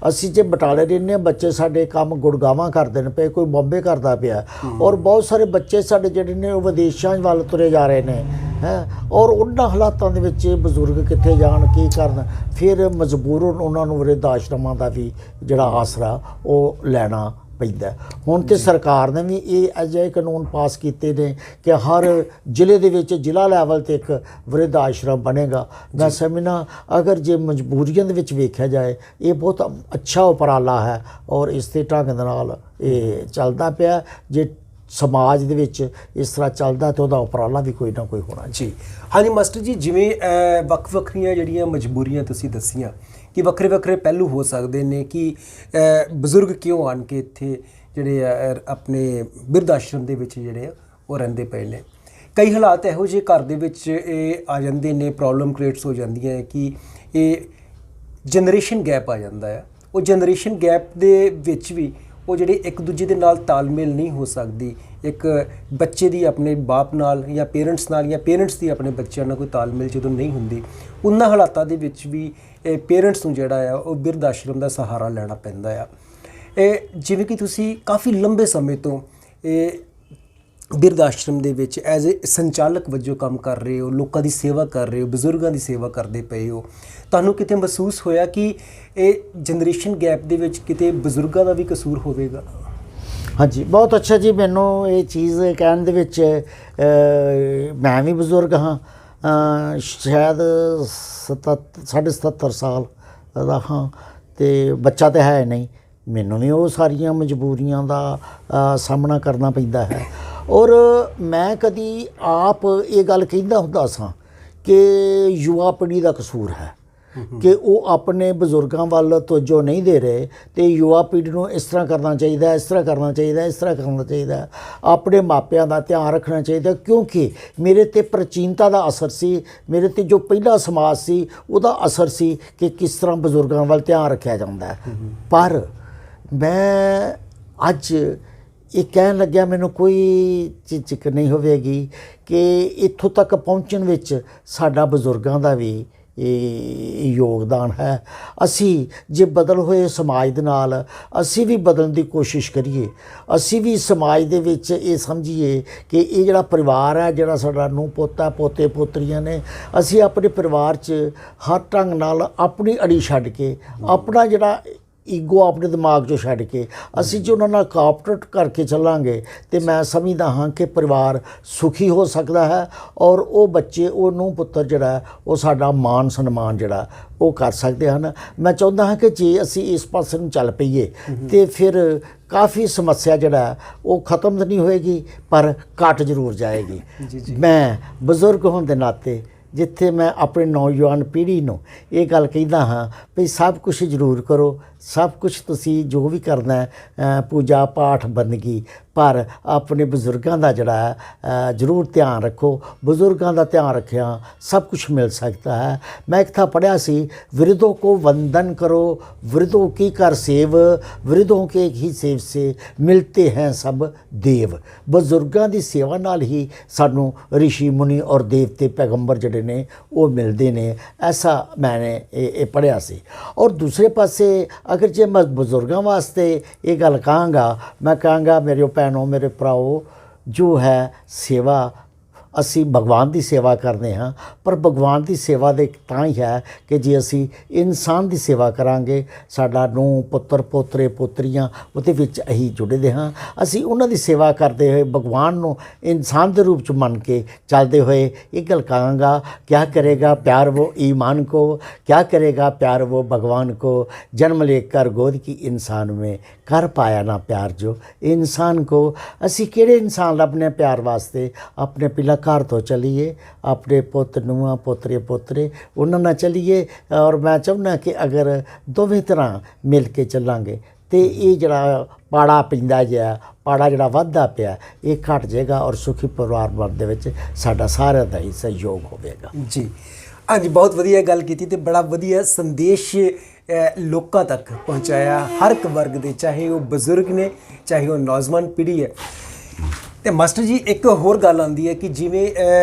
ਅਸੀਂ ਜੇ ਬਟਾਲੇ ਰਹਿੰਦੇ ਹਾਂ, ਬੱਚੇ ਸਾਡੇ ਕੰਮ ਗੁੜਗਾਵਾਂ ਕਰਦੇ ਨੇ ਪਏ, ਕੋਈ ਬੰਬੇ ਕਰਦਾ ਪਿਆ, ਔਰ ਬਹੁਤ ਸਾਰੇ ਬੱਚੇ ਸਾਡੇ ਜਿਹੜੇ ਨੇ ਉਹ ਵਿਦੇਸ਼ਾਂ ਵੱਲ ਤੁਰੇ ਜਾ ਰਹੇ ਨੇ ਹੈ। ਔਰ ਉਹਨਾਂ ਹਾਲਾਤਾਂ ਦੇ ਵਿੱਚ ਬਜ਼ੁਰਗ ਕਿੱਥੇ ਜਾਣ, ਕੀ ਕਰਨ, ਫਿਰ ਮਜਬੂਰਨ ਉਹਨਾਂ ਨੂੰ ਵਰਿੱਧ ਆਸ਼ਰਮਾਂ ਦਾ ਵੀ ਜਿਹੜਾ ਆਸਰਾ ਉਹ ਲੈਣਾ ਪੈਂਦਾ। ਹੁਣ ਤੇ ਸਰਕਾਰ ਨੇ ਵੀ ਇਹ ਅਜਿਹੇ ਕਾਨੂੰਨ ਪਾਸ ਕੀਤੇ ਨੇ ਕਿ ਹਰ ਜ਼ਿਲ੍ਹੇ ਦੇ ਵਿੱਚ ਜ਼ਿਲ੍ਹਾ ਲੈਵਲ 'ਤੇ ਇੱਕ ਵਰਿੱਧ ਆਸ਼ਰਮ ਬਣੇਗਾ। ਮੈਂ ਸਮਝਣਾ ਅਗਰ ਜੇ ਮਜਬੂਰੀਆਂ ਦੇ ਵਿੱਚ ਵੇਖਿਆ ਜਾਏ, ਇਹ ਬਹੁਤ ਅੱਛਾ ਉਪਰਾਲਾ ਹੈ ਔਰ ਇਸ ਦੇ ਢੰਗ ਦੇ ਨਾਲ ਇਹ ਚੱਲਦਾ ਪਿਆ। ਜੇ ਸਮਾਜ ਦੇ ਵਿੱਚ ਇਸ ਤਰ੍ਹਾਂ ਚੱਲਦਾ ਤਾਂ ਉਹਦਾ ਉਪਰਾਲਾ ਵੀ ਕੋਈ ਨਾ ਕੋਈ ਹੋਣਾ ਜੀ। ਹਾਂਜੀ ਮਾਸਟਰ ਜੀ, ਜਿਵੇਂ ਵੱਖ ਵੱਖਰੀਆਂ ਜਿਹੜੀਆਂ ਮਜਬੂਰੀਆਂ ਤੁਸੀਂ ਦੱਸੀਆਂ ਕਿ ਵੱਖਰੇ ਵੱਖਰੇ ਪਹਿਲੂ ਹੋ ਸਕਦੇ ਨੇ ਕਿ ਬਜ਼ੁਰਗ ਕਿਉਂ ਆਣ ਕੇ ਇੱਥੇ ਜਿਹੜੇ ਆਪਣੇ ਬਿਰਧ ਆਸ਼ਰਮ ਦੇ ਵਿੱਚ ਜਿਹੜੇ ਉਹ ਰਹਿੰਦੇ ਪਏ ਨੇ। ਕਈ ਹਾਲਾਤ ਇਹੋ ਜਿਹੇ ਘਰ ਦੇ ਵਿੱਚ ਇਹ ਆ ਜਾਂਦੇ ਨੇ, ਪ੍ਰੋਬਲਮ ਕ੍ਰੀਏਟਸ ਹੋ ਜਾਂਦੀਆਂ ਕਿ ਇਹ ਜਨਰੇਸ਼ਨ ਗੈਪ ਆ ਜਾਂਦਾ ਹੈ। ਉਹ ਜਨਰੇਸ਼ਨ ਗੈਪ ਦੇ ਵਿੱਚ ਵੀ ਉਹ ਜਿਹੜੇ ਇੱਕ ਦੂਜੇ ਦੇ ਨਾਲ ਤਾਲਮੇਲ ਨਹੀਂ ਹੋ ਸਕਦੀ। ਇੱਕ ਬੱਚੇ ਦੀ ਆਪਣੇ ਬਾਪ ਨਾਲ ਜਾਂ ਪੇਰੈਂਟਸ ਨਾਲ, ਜਾਂ ਪੇਰੈਂਟਸ ਦੀ ਆਪਣੇ ਬੱਚਿਆਂ ਨਾਲ ਕੋਈ ਤਾਲਮੇਲ ਜਦੋਂ ਨਹੀਂ ਹੁੰਦੀ, ਉਹਨਾਂ ਹਾਲਾਤਾਂ ਦੇ ਵਿੱਚ ਵੀ ਪੇਰੈਂਟਸ ਨੂੰ ਜਿਹੜਾ ਆ ਉਹ ਬਿਰਧ ਆਸ਼ਰਮ ਦਾ ਸਹਾਰਾ ਲੈਣਾ ਪੈਂਦਾ ਆ। ਜਿਵੇਂ ਕਿ ਤੁਸੀਂ ਕਾਫੀ ਲੰਬੇ ਸਮੇਂ ਤੋਂ ਇਹ ਬਿਰਧ ਆਸ਼ਰਮ ਦੇ ਵਿੱਚ ਐਜ਼ ਏ ਸੰਚਾਲਕ ਵਜੋਂ ਕੰਮ ਕਰ ਰਹੇ ਹੋ, ਲੋਕਾਂ ਦੀ ਸੇਵਾ ਕਰ ਰਹੇ ਹੋ, ਬਜ਼ੁਰਗਾਂ ਦੀ ਸੇਵਾ ਕਰਦੇ ਪਏ ਹੋ, ਤੁਹਾਨੂੰ ਕਿਤੇ ਮਹਿਸੂਸ ਹੋਇਆ ਕਿ ਇਹ ਜਨਰੇਸ਼ਨ ਗੈਪ ਦੇ ਵਿੱਚ ਕਿਤੇ ਬਜ਼ੁਰਗਾਂ ਦਾ ਵੀ ਕਸੂਰ ਹੋਵੇਗਾ? ਹਾਂਜੀ, ਬਹੁਤ ਅੱਛਾ ਜੀ। ਮੈਨੂੰ ਇਹ ਚੀਜ਼ ਕਹਿਣ ਦੇ ਵਿੱਚ ਮੈਂ ਵੀ ਬਜ਼ੁਰਗ ਹਾਂ, ਸ਼ਾਇਦ 77 ਸਾਲ ਦਾ ਹਾਂ, ਅਤੇ ਬੱਚਾ ਤਾਂ ਹੈ ਨਹੀਂ। ਮੈਨੂੰ ਵੀ ਉਹ ਸਾਰੀਆਂ ਮਜਬੂਰੀਆਂ ਦਾ ਸਾਹਮਣਾ ਕਰਨਾ ਪੈਂਦਾ ਹੈ। ਔਰ ਮੈਂ ਕਦੀ ਆਪ ਇਹ ਗੱਲ ਕਹਿੰਦਾ ਹੁੰਦਾ ਸਾਂ ਕਿ ਯੁਵਾ ਪੀੜ੍ਹੀ ਦਾ ਕਸੂਰ ਹੈ ਕਿ ਉਹ ਆਪਣੇ ਬਜ਼ੁਰਗਾਂ ਵੱਲ ਤਵੱਜੋ ਨਹੀਂ ਦੇ ਰਹੇ, ਅਤੇ ਯੁਵਾ ਪੀੜ੍ਹੀ ਨੂੰ ਇਸ ਤਰ੍ਹਾਂ ਕਰਨਾ ਚਾਹੀਦਾ, ਇਸ ਤਰ੍ਹਾਂ ਕਰਨਾ ਚਾਹੀਦਾ, ਇਸ ਤਰ੍ਹਾਂ ਕਰਨਾ ਚਾਹੀਦਾ, ਆਪਣੇ ਮਾਪਿਆਂ ਦਾ ਧਿਆਨ ਰੱਖਣਾ ਚਾਹੀਦਾ। ਕਿਉਂਕਿ ਮੇਰੇ 'ਤੇ ਪ੍ਰਾਚੀਨਤਾ ਦਾ ਅਸਰ ਸੀ, ਮੇਰੇ 'ਤੇ ਜੋ ਪਹਿਲਾ ਸਮਾਜ ਸੀ ਉਹਦਾ ਅਸਰ ਸੀ ਕਿ ਕਿਸ ਤਰ੍ਹਾਂ ਬਜ਼ੁਰਗਾਂ ਵੱਲ ਧਿਆਨ ਰੱਖਿਆ ਜਾਂਦਾ। ਪਰ ਮੈਂ ਅੱਜ ਇਹ ਕਹਿਣ ਲੱਗਿਆ, ਮੈਨੂੰ ਕੋਈ ਝਿਜਕ ਨਹੀਂ ਹੋਵੇਗੀ ਕਿ ਇੱਥੋਂ ਤੱਕ ਪਹੁੰਚਣ ਵਿੱਚ ਸਾਡਾ ਬਜ਼ੁਰਗਾਂ ਦਾ ਵੀ ਯੋਗਦਾਨ ਹੈ। ਅਸੀਂ ਜੇ ਬਦਲ ਹੋਏ ਸਮਾਜ ਦੇ ਨਾਲ ਅਸੀਂ ਵੀ ਬਦਲਣ ਦੀ ਕੋਸ਼ਿਸ਼ ਕਰੀਏ, ਅਸੀਂ ਵੀ ਸਮਾਜ ਦੇ ਵਿੱਚ ਇਹ ਸਮਝੀਏ ਕਿ ਇਹ ਜਿਹੜਾ ਪਰਿਵਾਰ ਹੈ, ਜਿਹੜਾ ਸਾਡਾ ਨੂੰਹ ਪੋਤਾ ਪੋਤੇ ਪੋਤਰੀਆਂ ਨੇ, ਅਸੀਂ ਆਪਣੇ ਪਰਿਵਾਰ 'ਚ ਹਰ ਢੰਗ ਨਾਲ ਆਪਣੀ ਅੜੀ ਛੱਡ ਕੇ, ਆਪਣਾ ਜਿਹੜਾ ਈਗੋ ਆਪਣੇ ਦਿਮਾਗ 'ਚੋਂ ਛੱਡ ਕੇ ਅਸੀਂ ਜੇ ਉਹਨਾਂ ਨਾਲ ਕੋਆਪਰੇਟ ਕਰਕੇ ਚੱਲਾਂਗੇ ਤੇ ਮੈਂ ਸਮਝਦਾ ਹਾਂ ਕਿ ਪਰਿਵਾਰ ਸੁਖੀ ਹੋ ਸਕਦਾ ਹੈ ਔਰ ਉਹ ਬੱਚੇ, ਉਹ ਨੂੰਹ ਪੁੱਤਰ ਜਿਹੜਾ ਉਹ ਸਾਡਾ ਮਾਣ ਸਨਮਾਨ ਜਿਹੜਾ ਉਹ ਕਰ ਸਕਦੇ ਹਨ। ਮੈਂ ਚਾਹੁੰਦਾ ਹਾਂ ਕਿ ਜੇ ਅਸੀਂ ਇਸ ਪਾਸੇ ਨੂੰ ਚੱਲ ਪਈਏ ਤੇ ਫਿਰ ਕਾਫੀ ਸਮੱਸਿਆ ਜਿਹੜਾ ਉਹ ਖਤਮ ਤਾਂ ਨਹੀਂ ਹੋਏਗੀ ਪਰ ਘਟ ਜ਼ਰੂਰ ਜਾਏਗੀ। ਮੈਂ ਬਜ਼ੁਰਗ ਹੋਣ ਦੇ ਨਾਤੇ ਜਿੱਥੇ ਮੈਂ ਆਪਣੀ ਨੌਜਵਾਨ ਪੀੜ੍ਹੀ ਨੂੰ ਇਹ ਗੱਲ ਕਹਿੰਦਾ ਹਾਂ ਵੀ ਸਭ ਕੁਝ ਜ਼ਰੂਰ ਕਰੋ, ਸਭ ਕੁਝ ਤੁਸੀਂ ਜੋ ਵੀ ਕਰਨਾ ਹੈ, ਪੂਜਾ ਪਾਠ ਬੰਦਗੀ, ਪਰ ਆਪਣੇ ਬਜ਼ੁਰਗਾਂ ਦਾ ਜਿਹੜਾ ਹੈ ਜ਼ਰੂਰ ਧਿਆਨ ਰੱਖੋ। ਬਜ਼ੁਰਗਾਂ ਦਾ ਧਿਆਨ ਰੱਖਿਆ ਸਭ ਕੁਝ ਮਿਲ ਸਕਦਾ ਹੈ। ਮੈਂ ਇੱਕ ਥਾਂ ਪੜ੍ਹਿਆ ਸੀ, ਵਿਰਧੋਂ ਕੋ ਵੰਦਨ ਕਰੋ, ਵਿਰਧੋਂ ਕੀ ਕਰ ਸੇਵ, ਵਿਰਧੋਂ ਕੇ ਹੀ ਸੇਵ ਸੇ ਮਿਲਤੇ ਹੈ ਸਭ ਦੇਵ। ਬਜ਼ੁਰਗਾਂ ਦੀ ਸੇਵਾ ਨਾਲ ਹੀ ਸਾਨੂੰ ਰਿਸ਼ੀ ਮੁਨੀ ਔਰ ਦੇਵਤੇ ਪੈਗੰਬਰ ਜਿਹੜੇ ਨੇ ਉਹ ਮਿਲਦੇ ਨੇ। ਐਸਾ ਮੈਨੇ ਇਹ ਪੜ੍ਹਿਆ ਸੀ। ਔਰ ਦੂਸਰੇ ਪਾਸੇ ਅਗਰ ਜੇ ਮੈਂ ਬਜ਼ੁਰਗਾਂ ਵਾਸਤੇ ਇਹ ਗੱਲ ਕਹਾਂਗਾ, ਮੈਂ ਕਹਾਂਗਾ ਮੇਰੇ ਭੈਣੋ, ਮੇਰੇ ਭਰਾਓ, ਜੋ ਹੈ ਸੇਵਾ, ਅਸੀਂ ਭਗਵਾਨ ਦੀ ਸੇਵਾ ਕਰਦੇ ਹਾਂ, ਪਰ ਭਗਵਾਨ ਦੀ ਸੇਵਾ ਦੇ ਤਾਂ ਹੀ ਹੈ ਕਿ ਜੇ ਅਸੀਂ ਇਨਸਾਨ ਦੀ ਸੇਵਾ ਕਰਾਂਗੇ, ਸਾਡਾ ਨੂੰਹ ਪੁੱਤਰ ਪੋਤਰੇ ਪੋਤਰੀਆਂ ਉਹਦੇ ਵਿੱਚ ਅਸੀਂ ਜੁੜੇ ਹਾਂ। ਅਸੀਂ ਉਹਨਾਂ ਦੀ ਸੇਵਾ ਕਰਦੇ ਹੋਏ ਭਗਵਾਨ ਨੂੰ ਇਨਸਾਨ ਦੇ ਰੂਪ 'ਚ ਮੰਨ ਕੇ ਚੱਲਦੇ ਹੋਏ ਇਹ ਗੱਲ ਕਹਾਂਗਾ, ਕਿਆ ਕਰੇਗਾ प्यार वो ईमान को, क्या करेगा प्यार वो भगवान को, जन्म लेकर गोद की इंसान में कर पाया ना प्यार जो इंसान को। ਅਸੀਂ ਕਿਹੜੇ ਇਨਸਾਨ ਲੱਭਨੇ ਪਿਆਰ ਵਾਸਤੇ? ਆਪਣੇ ਪਹਿਲਾਂ ਘਰ ਤੋਂ ਚੱਲੀਏ, ਆਪਣੇ ਪੁੱਤ ਨੂੰਹਾਂ ਪੋਤਰੇ ਪੋਤਰੇ ਉਹਨਾਂ ਨਾਲ ਚੱਲੀਏ। ਔਰ ਮੈਂ ਚਾਹੁੰਦਾ ਕਿ ਅਗਰ ਦੋਵੇਂ ਤਰ੍ਹਾਂ ਮਿਲ ਕੇ ਚੱਲਾਂਗੇ ਤੇ ਇਹ ਜਿਹੜਾ ਪਾੜਾ ਪੈਂਦਾ ਜਿਹਾ ਪਾੜਾ ਜਿਹੜਾ ਵੱਧਦਾ ਪਿਆ ਇਹ ਘਟ ਜਾਏਗਾ ਔਰ ਸੁਖੀ ਪਰਿਵਾਰ ਬਣਨ ਦੇ ਵਿੱਚ ਸਾਡਾ ਸਾਰਿਆਂ ਦਾ ਹੀ ਸਹਿਯੋਗ ਹੋਵੇਗਾ। ਜੀ ਹਾਂਜੀ, ਬਹੁਤ ਵਧੀਆ ਗੱਲ ਕੀਤੀ ਤੇ ਬੜਾ ਵਧੀਆ ਸੰਦੇਸ਼ ਲੋਕਾਂ ਤੱਕ ਪਹੁੰਚਾਇਆ, ਹਰ ਇੱਕ ਵਰਗ ਦੇ, ਚਾਹੇ ਉਹ ਬਜ਼ੁਰਗ ਨੇ ਚਾਹੇ ਉਹ ਨੌਜਵਾਨ ਪੀੜ੍ਹੀ ਹੈ। ਤੇ ਮਾਸਟਰ ਜੀ ਇੱਕ ਹੋਰ ਗੱਲ ਆਉਂਦੀ ਹੈ ਕਿ ਜਿਵੇਂ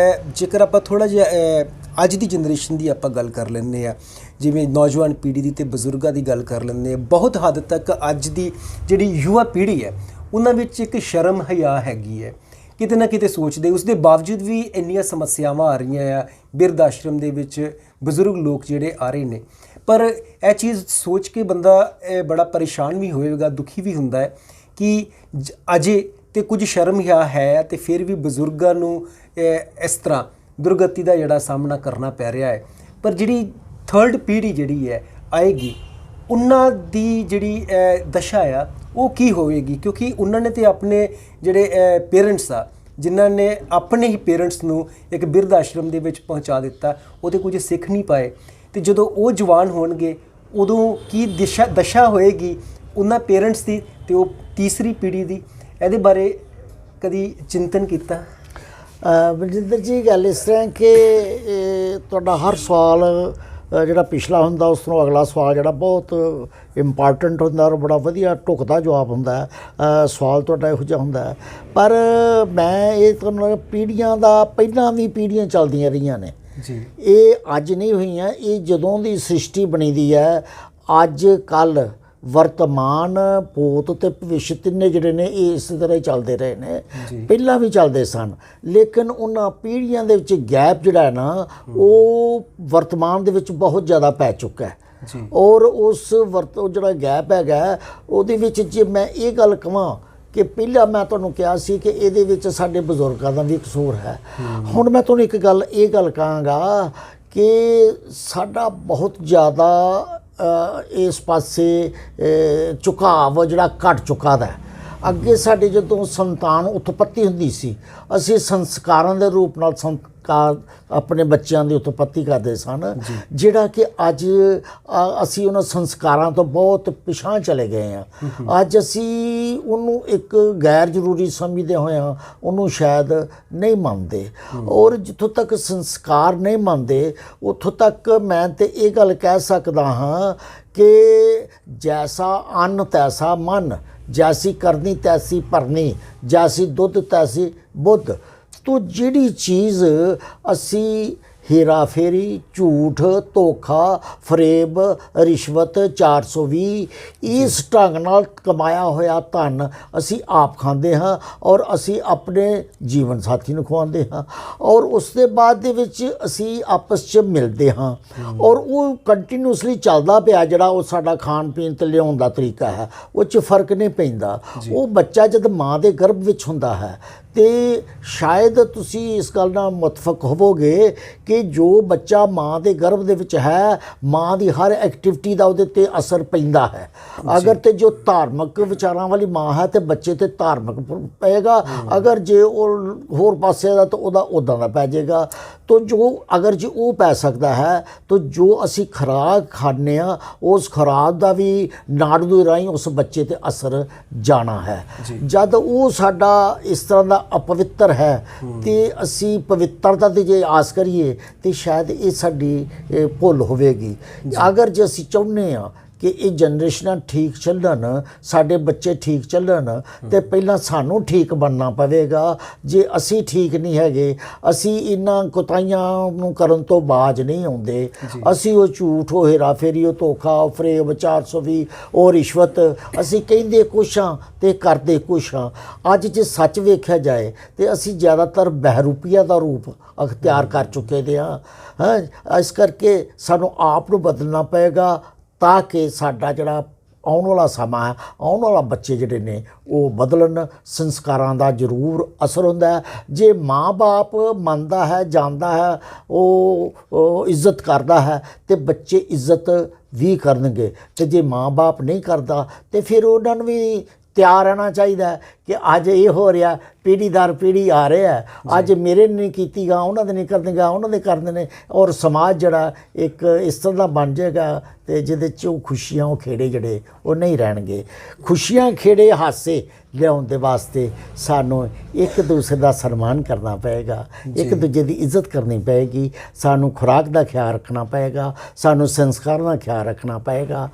ਜੇਕਰ ਆਪਾਂ ਥੋੜ੍ਹਾ ਜਿਹਾ ਅੱਜ ਦੀ ਜਨਰੇਸ਼ਨ ਦੀ ਆਪਾਂ ਗੱਲ ਕਰ ਲੈਂਦੇ ਹਾਂ, ਜਿਵੇਂ ਨੌਜਵਾਨ ਪੀੜ੍ਹੀ ਦੀ ਤੇ ਬਜ਼ੁਰਗਾਂ ਦੀ ਗੱਲ ਕਰ ਲੈਂਦੇ ਹਾਂ, ਬਹੁਤ ਹੱਦ ਤੱਕ ਅੱਜ ਦੀ ਜਿਹੜੀ ਯੁਵਾ ਪੀੜ੍ਹੀ ਹੈ ਉਹਨਾਂ ਵਿੱਚ ਇੱਕ ਸ਼ਰਮ ਹਿਆ ਹੈਗੀ ਹੈ, ਕਿਤੇ ਨਾ ਕਿਤੇ ਸੋਚਦੇ। ਉਸ ਦੇ ਬਾਵਜੂਦ ਵੀ ਇੰਨੀਆਂ ਸਮੱਸਿਆਵਾਂ ਆ ਰਹੀਆਂ ਆ, ਬਿਰਧ ਆਸ਼ਰਮ ਦੇ ਵਿੱਚ ਬਜ਼ੁਰਗ ਲੋਕ ਜਿਹੜੇ ਆ ਰਹੇ ਨੇ। ਪਰ ਇਹ ਚੀਜ਼ ਸੋਚ ਕੇ ਬੰਦਾ ਬੜਾ ਪਰੇਸ਼ਾਨ ਵੀ ਹੋਏਗਾ, ਦੁਖੀ ਵੀ ਹੁੰਦਾ ਹੈ ਕਿ ਅਜੇ ਤੇ ਕੁਝ ਸ਼ਰਮ ਹਿਆ ਹੈ ਤੇ ਫਿਰ ਵੀ ਬਜ਼ੁਰਗਾਂ ਨੂੰ ਇਸ ਤਰ੍ਹਾਂ ਦੁਰਗਤੀ ਦਾ ਜਿਹੜਾ ਸਾਹਮਣਾ ਕਰਨਾ ਪੈ ਰਿਹਾ ਹੈ। ਪਰ ਜਿਹੜੀ ਥਰਡ ਪੀੜ੍ਹੀ ਜਿਹੜੀ ਹੈ ਆਏਗੀ, ਉਹਨਾਂ ਦੀ ਜਿਹੜੀ ਦਸ਼ਾ ਆ ਉਹ ਕੀ ਹੋਵੇਗੀ? ਕਿਉਂਕਿ ਉਹਨਾਂ ਨੇ ਤੇ ਆਪਣੇ ਜਿਹੜੇ ਪੇਰੈਂਟਸ ਆ, ਜਿਨ੍ਹਾਂ ਨੇ ਆਪਣੇ ਹੀ ਪੇਰੈਂਟਸ ਨੂੰ ਇੱਕ ਬਿਰਧ ਆਸ਼ਰਮ ਦੇ ਵਿੱਚ ਪਹੁੰਚਾ ਦਿੱਤਾ, ਉਹ ਤੇ ਕੁਝ ਸਿੱਖ ਨਹੀਂ ਪਾਏ। ਤੇ ਜਦੋਂ ਉਹ ਜਵਾਨ ਹੋਣਗੇ ਉਦੋਂ ਕੀ ਦਸ਼ਾ ਹੋਏਗੀ ਉਹਨਾਂ ਪੇਰੈਂਟਸ ਦੀ ਤੇ ਉਹ ਤੀਸਰੀ ਪੀੜ੍ਹੀ ਦੀ? ਇਹਦੇ ਬਾਰੇ ਕਦੀ ਚਿੰਤਨ ਕੀਤਾ? ਬਲਜਿੰਦਰ ਜੀ, ਗੱਲ ਇਸ ਤਰ੍ਹਾਂ ਕਿ ਤੁਹਾਡਾ ਹਰ ਸਵਾਲ ਜਿਹੜਾ ਪਿਛਲਾ ਹੁੰਦਾ ਉਸ ਤੋਂ ਅਗਲਾ ਸਵਾਲ ਜਿਹੜਾ ਬਹੁਤ ਇੰਪੋਰਟੈਂਟ ਹੁੰਦਾ ਔਰ ਬੜਾ ਵਧੀਆ ਢੁਕਦਾ ਜਵਾਬ ਹੁੰਦਾ ਹੈ। ਸਵਾਲ ਤੁਹਾਡਾ ਇਹੋ ਜਿਹਾ ਹੁੰਦਾ ਹੈ। ਪਰ ਮੈਂ ਇਹ ਤੁਹਾਨੂੰ ਪੀੜ੍ਹੀਆਂ ਦਾ ਪਹਿਲਾਂ ਵੀ ਪੀੜ੍ਹੀਆਂ ਚੱਲਦੀਆਂ ਰਹੀਆਂ ਨੇ ਜੀ, ਇਹ ਅੱਜ ਨਹੀਂ ਹੋਈਆਂ। ਇਹ ਜਦੋਂ ਦੀ ਸ੍ਰਿਸ਼ਟੀ ਬਣੀ ਦੀ ਹੈ, ਅੱਜ ਕੱਲ੍ਹ ਵਰਤਮਾਨ ਭੂਤ ਤੇ ਭਵਿੱਖ ਤਿੰਨੇ ਜਿਹੜੇ ਨੇ ਇਹ ਇਸੇ ਤਰ੍ਹਾਂ ਹੀ ਚੱਲਦੇ ਰਹੇ ਨੇ, ਪਹਿਲਾਂ ਵੀ ਚੱਲਦੇ ਸਨ। ਲੇਕਿਨ ਉਹਨਾਂ ਪੀੜ੍ਹੀਆਂ ਦੇ ਵਿੱਚ ਗੈਪ ਜਿਹੜਾ ਹੈ ਨਾ ਉਹ ਵਰਤਮਾਨ ਦੇ ਵਿੱਚ ਬਹੁਤ ਜ਼ਿਆਦਾ ਪੈ ਚੁੱਕਾ ਹੈ। ਔਰ ਉਸ ਜਿਹੜਾ ਗੈਪ ਹੈਗਾ ਉਹਦੇ ਵਿੱਚ ਜੇ ਮੈਂ ਇਹ ਗੱਲ ਕਹਾਂ ਕਿ ਪਹਿਲਾਂ ਮੈਂ ਤੁਹਾਨੂੰ ਕਿਹਾ ਸੀ ਕਿ ਇਹਦੇ ਵਿੱਚ ਸਾਡੇ ਬਜ਼ੁਰਗਾਂ ਦਾ ਵੀ ਕਸੂਰ ਹੈ। ਹੁਣ ਮੈਂ ਤੁਹਾਨੂੰ ਇੱਕ ਗੱਲ ਇਹ ਗੱਲ ਕਹਾਂਗਾ ਕਿ ਸਾਡਾ ਬਹੁਤ ਜ਼ਿਆਦਾ ਇਸ ਪਾਸੇ ਝੁਕਾਵ ਜਿਹੜਾ ਘਟ ਚੁੱਕਾ ਦਾ। ਅੱਗੇ ਸਾਡੇ ਜਦੋਂ ਸੰਤਾਨ ਉਤਪੱਤੀ ਹੁੰਦੀ ਸੀ, ਅਸੀਂ ਸੰਸਕਾਰਾਂ ਦੇ ਰੂਪ ਨਾਲ ਆਪਣੇ ਬੱਚਿਆਂ ਦੀ ਉਤਪੱਤੀ ਕਰਦੇ ਸਨ, ਜਿਹੜਾ ਕਿ ਅੱਜ ਅਸੀਂ ਉਹਨਾਂ ਸੰਸਕਾਰਾਂ ਤੋਂ ਬਹੁਤ ਪਿਛਾਂਹ ਚਲੇ ਗਏ ਹਾਂ। ਅੱਜ ਅਸੀਂ ਉਹਨੂੰ ਇੱਕ ਗੈਰ ਜ਼ਰੂਰੀ ਸਮਝਦੇ ਹੋਇਆਂ ਉਹਨੂੰ ਸ਼ਾਇਦ ਨਹੀਂ ਮੰਨਦੇ। ਔਰ ਜਿੱਥੋਂ ਤੱਕ ਸੰਸਕਾਰ ਨਹੀਂ ਮੰਨਦੇ ਉੱਥੋਂ ਤੱਕ ਮੈਂ ਤੇ ਇਹ ਗੱਲ ਕਹਿ ਸਕਦਾ ਹਾਂ ਕਿ ਜੈਸਾ ਅੰਨ ਤੈਸਾ ਮਨ, ਜੈਸੀ ਕਰਨੀ ਤੈਸੀ ਭਰਨੀ, ਜੈਸੀ ਦੁੱਧ ਤੈਸੀ ਬੁੱਧ। ਤੋ ਜਿਹੜੀ ਚੀਜ਼ ਅਸੀਂ ਹੇਰਾ ਫੇਰੀ, ਝੂਠ, ਧੋਖਾ, ਫਰੇਬ, ਰਿਸ਼ਵਤ, 420 ਇਸ ਢੰਗ ਨਾਲ ਕਮਾਇਆ ਹੋਇਆ ਧਨ ਅਸੀਂ ਆਪ ਖਾਂਦੇ ਹਾਂ ਔਰ ਅਸੀਂ ਆਪਣੇ ਜੀਵਨ ਸਾਥੀ ਨੂੰ ਖਵਾਉਂਦੇ ਹਾਂ ਔਰ ਉਸ ਦੇ ਬਾਅਦ ਦੇ ਵਿੱਚ ਅਸੀਂ ਆਪਸ 'ਚ ਮਿਲਦੇ ਹਾਂ ਔਰ ਉਹ ਕੰਟੀਨਿਊਸਲੀ ਚੱਲਦਾ ਪਿਆ। ਜਿਹੜਾ ਉਹ ਸਾਡਾ ਖਾਣ ਪੀਣ ਤੇ ਲਿਆਉਣ ਦਾ ਤਰੀਕਾ ਹੈ ਉਹ 'ਚ ਫਰਕ ਨਹੀਂ ਪੈਂਦਾ। ਉਹ ਬੱਚਾ ਜਦ ਮਾਂ ਦੇ ਗਰਭ ਵਿੱਚ ਹੁੰਦਾ ਹੈ ਤੇ ਸ਼ਾਇਦ ਤੁਸੀਂ ਇਸ ਗੱਲ ਨਾਲ ਮੁਤਫਕ ਹੋਵੋਗੇ ਕਿ ਜੋ ਬੱਚਾ ਮਾਂ ਦੇ ਗਰਭ ਦੇ ਵਿੱਚ ਹੈ, ਮਾਂ ਦੀ ਹਰ ਐਕਟੀਵਿਟੀ ਦਾ ਉਹਦੇ ਤੇ ਅਸਰ ਪੈਂਦਾ ਹੈ। ਅਗਰ ਤੇ ਜੋ ਧਾਰਮਿਕ ਵਿਚਾਰਾਂ ਵਾਲੀ ਮਾਂ ਹੈ ਤੇ ਬੱਚੇ ਤੇ ਧਾਰਮਿਕ ਪਏਗਾ, ਅਗਰ ਜੇ ਉਹ ਹੋਰ ਪਾਸੇ ਦਾ ਤਾਂ ਉਹਦਾ ਉੱਦਾਂ ਦਾ ਪੈ ਜਾਏਗਾ। ਤਾਂ ਜੋ ਅਗਰ ਜੇ ਉਹ ਪੈ ਸਕਦਾ ਹੈ ਤਾਂ ਜੋ ਅਸੀਂ ਖੁਰਾਕ ਖਾਂਦੇ ਹਾਂ ਉਸ ਖੁਰਾਕ ਦਾ ਵੀ ਨਾੜੂ ਰਾਹੀਂ ਉਸ ਬੱਚੇ ਤੇ ਅਸਰ ਜਾਣਾ ਹੈ। ਜਦ ਉਹ ਸਾਡਾ ਇਸ ਤਰ੍ਹਾਂ ਦਾ ਅਪਵਿੱਤਰ ਹੈ ਤੇ ਅਸੀਂ ਪਵਿੱਤਰਤਾ ਦੀ ਜੇ ਆਸ ਕਰੀਏ ਤੇ ਸ਼ਾਇਦ ਇਹ ਸਾਡੀ ਭੁੱਲ ਹੋਵੇਗੀ। ਅਗਰ ਜੇ ਅਸੀਂ ਚਾਹੁੰਦੇ ਹਾਂ ਕਿ ਇਹ ਜਨਰੇਸ਼ਨਾਂ ਠੀਕ ਚੱਲਣ, ਸਾਡੇ ਬੱਚੇ ਠੀਕ ਚੱਲਣ, ਤੇ ਪਹਿਲਾਂ ਸਾਨੂੰ ਠੀਕ ਬਣਨਾ ਪਵੇਗਾ। ਜੇ ਅਸੀਂ ਠੀਕ ਨਹੀਂ ਹੈਗੇ, ਅਸੀਂ ਇਹਨਾਂ ਕੁਤਾਈਆਂ ਨੂੰ ਕਰਨ ਤੋਂ ਬਾਜ ਨਹੀਂ ਆਉਂਦੇ। ਅਸੀਂ ਉਹ ਝੂਠ, ਉਹ ਹੇਰਾ ਫੇਰੀ, ਉਹ ਧੋਖਾ, ਉਹ ਫਰੇਬ, 420, ਉਹ ਰਿਸ਼ਵਤ, ਅਸੀਂ ਕਹਿੰਦੇ ਕੁਛ ਹਾਂ ਤੇ ਕਰਦੇ ਕੁਛ ਹਾਂ। ਅੱਜ ਜੇ ਸੱਚ ਵੇਖਿਆ ਜਾਏ ਤੇ ਅਸੀਂ ਜ਼ਿਆਦਾਤਰ ਬਹਿਰੂਪੀਆ ਦਾ ਰੂਪ ਅਖਤਿਆਰ ਕਰ ਚੁੱਕੇ ਦੇ ਹਾਂ। ਇਸ ਕਰਕੇ ਸਾਨੂੰ ਆਪ ਨੂੰ ਬਦਲਣਾ ਪਏਗਾ ਤਾਂ ਕਿ ਸਾਡਾ ਜਿਹੜਾ ਆਉਣ ਵਾਲਾ ਸਮਾਂ ਹੈ, ਆਉਣ ਵਾਲਾ ਬੱਚੇ ਜਿਹੜੇ ਨੇ ਉਹ ਬਦਲਣ। ਸੰਸਕਾਰਾਂ ਦਾ ਜ਼ਰੂਰ ਅਸਰ ਹੁੰਦਾ ਹੈ। ਜੇ ਮਾਂ-ਬਾਪ ਮੰਨਦਾ ਹੈ, ਜਾਣਦਾ ਹੈ, ਉਹ ਇੱਜ਼ਤ ਕਰਦਾ ਹੈ ਤੇ ਬੱਚੇ ਇੱਜ਼ਤ ਵੀ ਕਰਨਗੇ। ਤੇ ਜੇ ਮਾਂ-ਬਾਪ ਨਹੀਂ ਕਰਦਾ ਤੇ ਫਿਰ ਉਹਨਾਂ ਨੂੰ ਵੀ ਤਿਆਰ ਰਹਿਣਾ ਚਾਹੀਦਾ ਕਿ ਅੱਜ ਇਹ ਹੋ ਰਿਹਾ, ਪੀੜ੍ਹੀ ਦਰ ਪੀੜ੍ਹੀ ਆ ਰਿਹਾ, ਅੱਜ ਮੇਰੇ ਨਹੀਂ ਕੀਤੀ ਗਾ, ਉਹਨਾਂ ਦੇ ਨਹੀਂ ਕਰਨੇਗਾ, ਉਹਨਾਂ ਦੇ ਕਰਦੇ ਨੇ, ਔਰ ਸਮਾਜ ਜਿਹੜਾ ਇੱਕ ਇਸ ਤਰ੍ਹਾਂ ਦਾ ਬਣ ਜਾਏਗਾ ਤੇ ਜਿਹਦੇ 'ਚ ਉਹ ਖੁਸ਼ੀਆਂ, ਉਹ ਖੇੜੇ ਜਿਹੜੇ ਉਹ ਨਹੀਂ ਰਹਿਣਗੇ। ਖੁਸ਼ੀਆਂ, ਖੇੜੇ, ਹਾਸੇ ਲਿਆਉਣ ਦੇ ਵਾਸਤੇ ਸਾਨੂੰ ਇੱਕ ਦੂਸਰੇ ਦਾ ਸਨਮਾਨ ਕਰਨਾ ਪਏਗਾ, ਇੱਕ ਦੂਜੇ ਦੀ ਇੱਜ਼ਤ ਕਰਨੀ ਪਏਗੀ, ਸਾਨੂੰ ਖੁਰਾਕ ਦਾ ਖਿਆਲ ਰੱਖਣਾ ਪਏਗਾ, ਸਾਨੂੰ ਸੰਸਕਾਰਾਂ ਦਾ ਖਿਆਲ ਰੱਖਣਾ ਪਏਗਾ।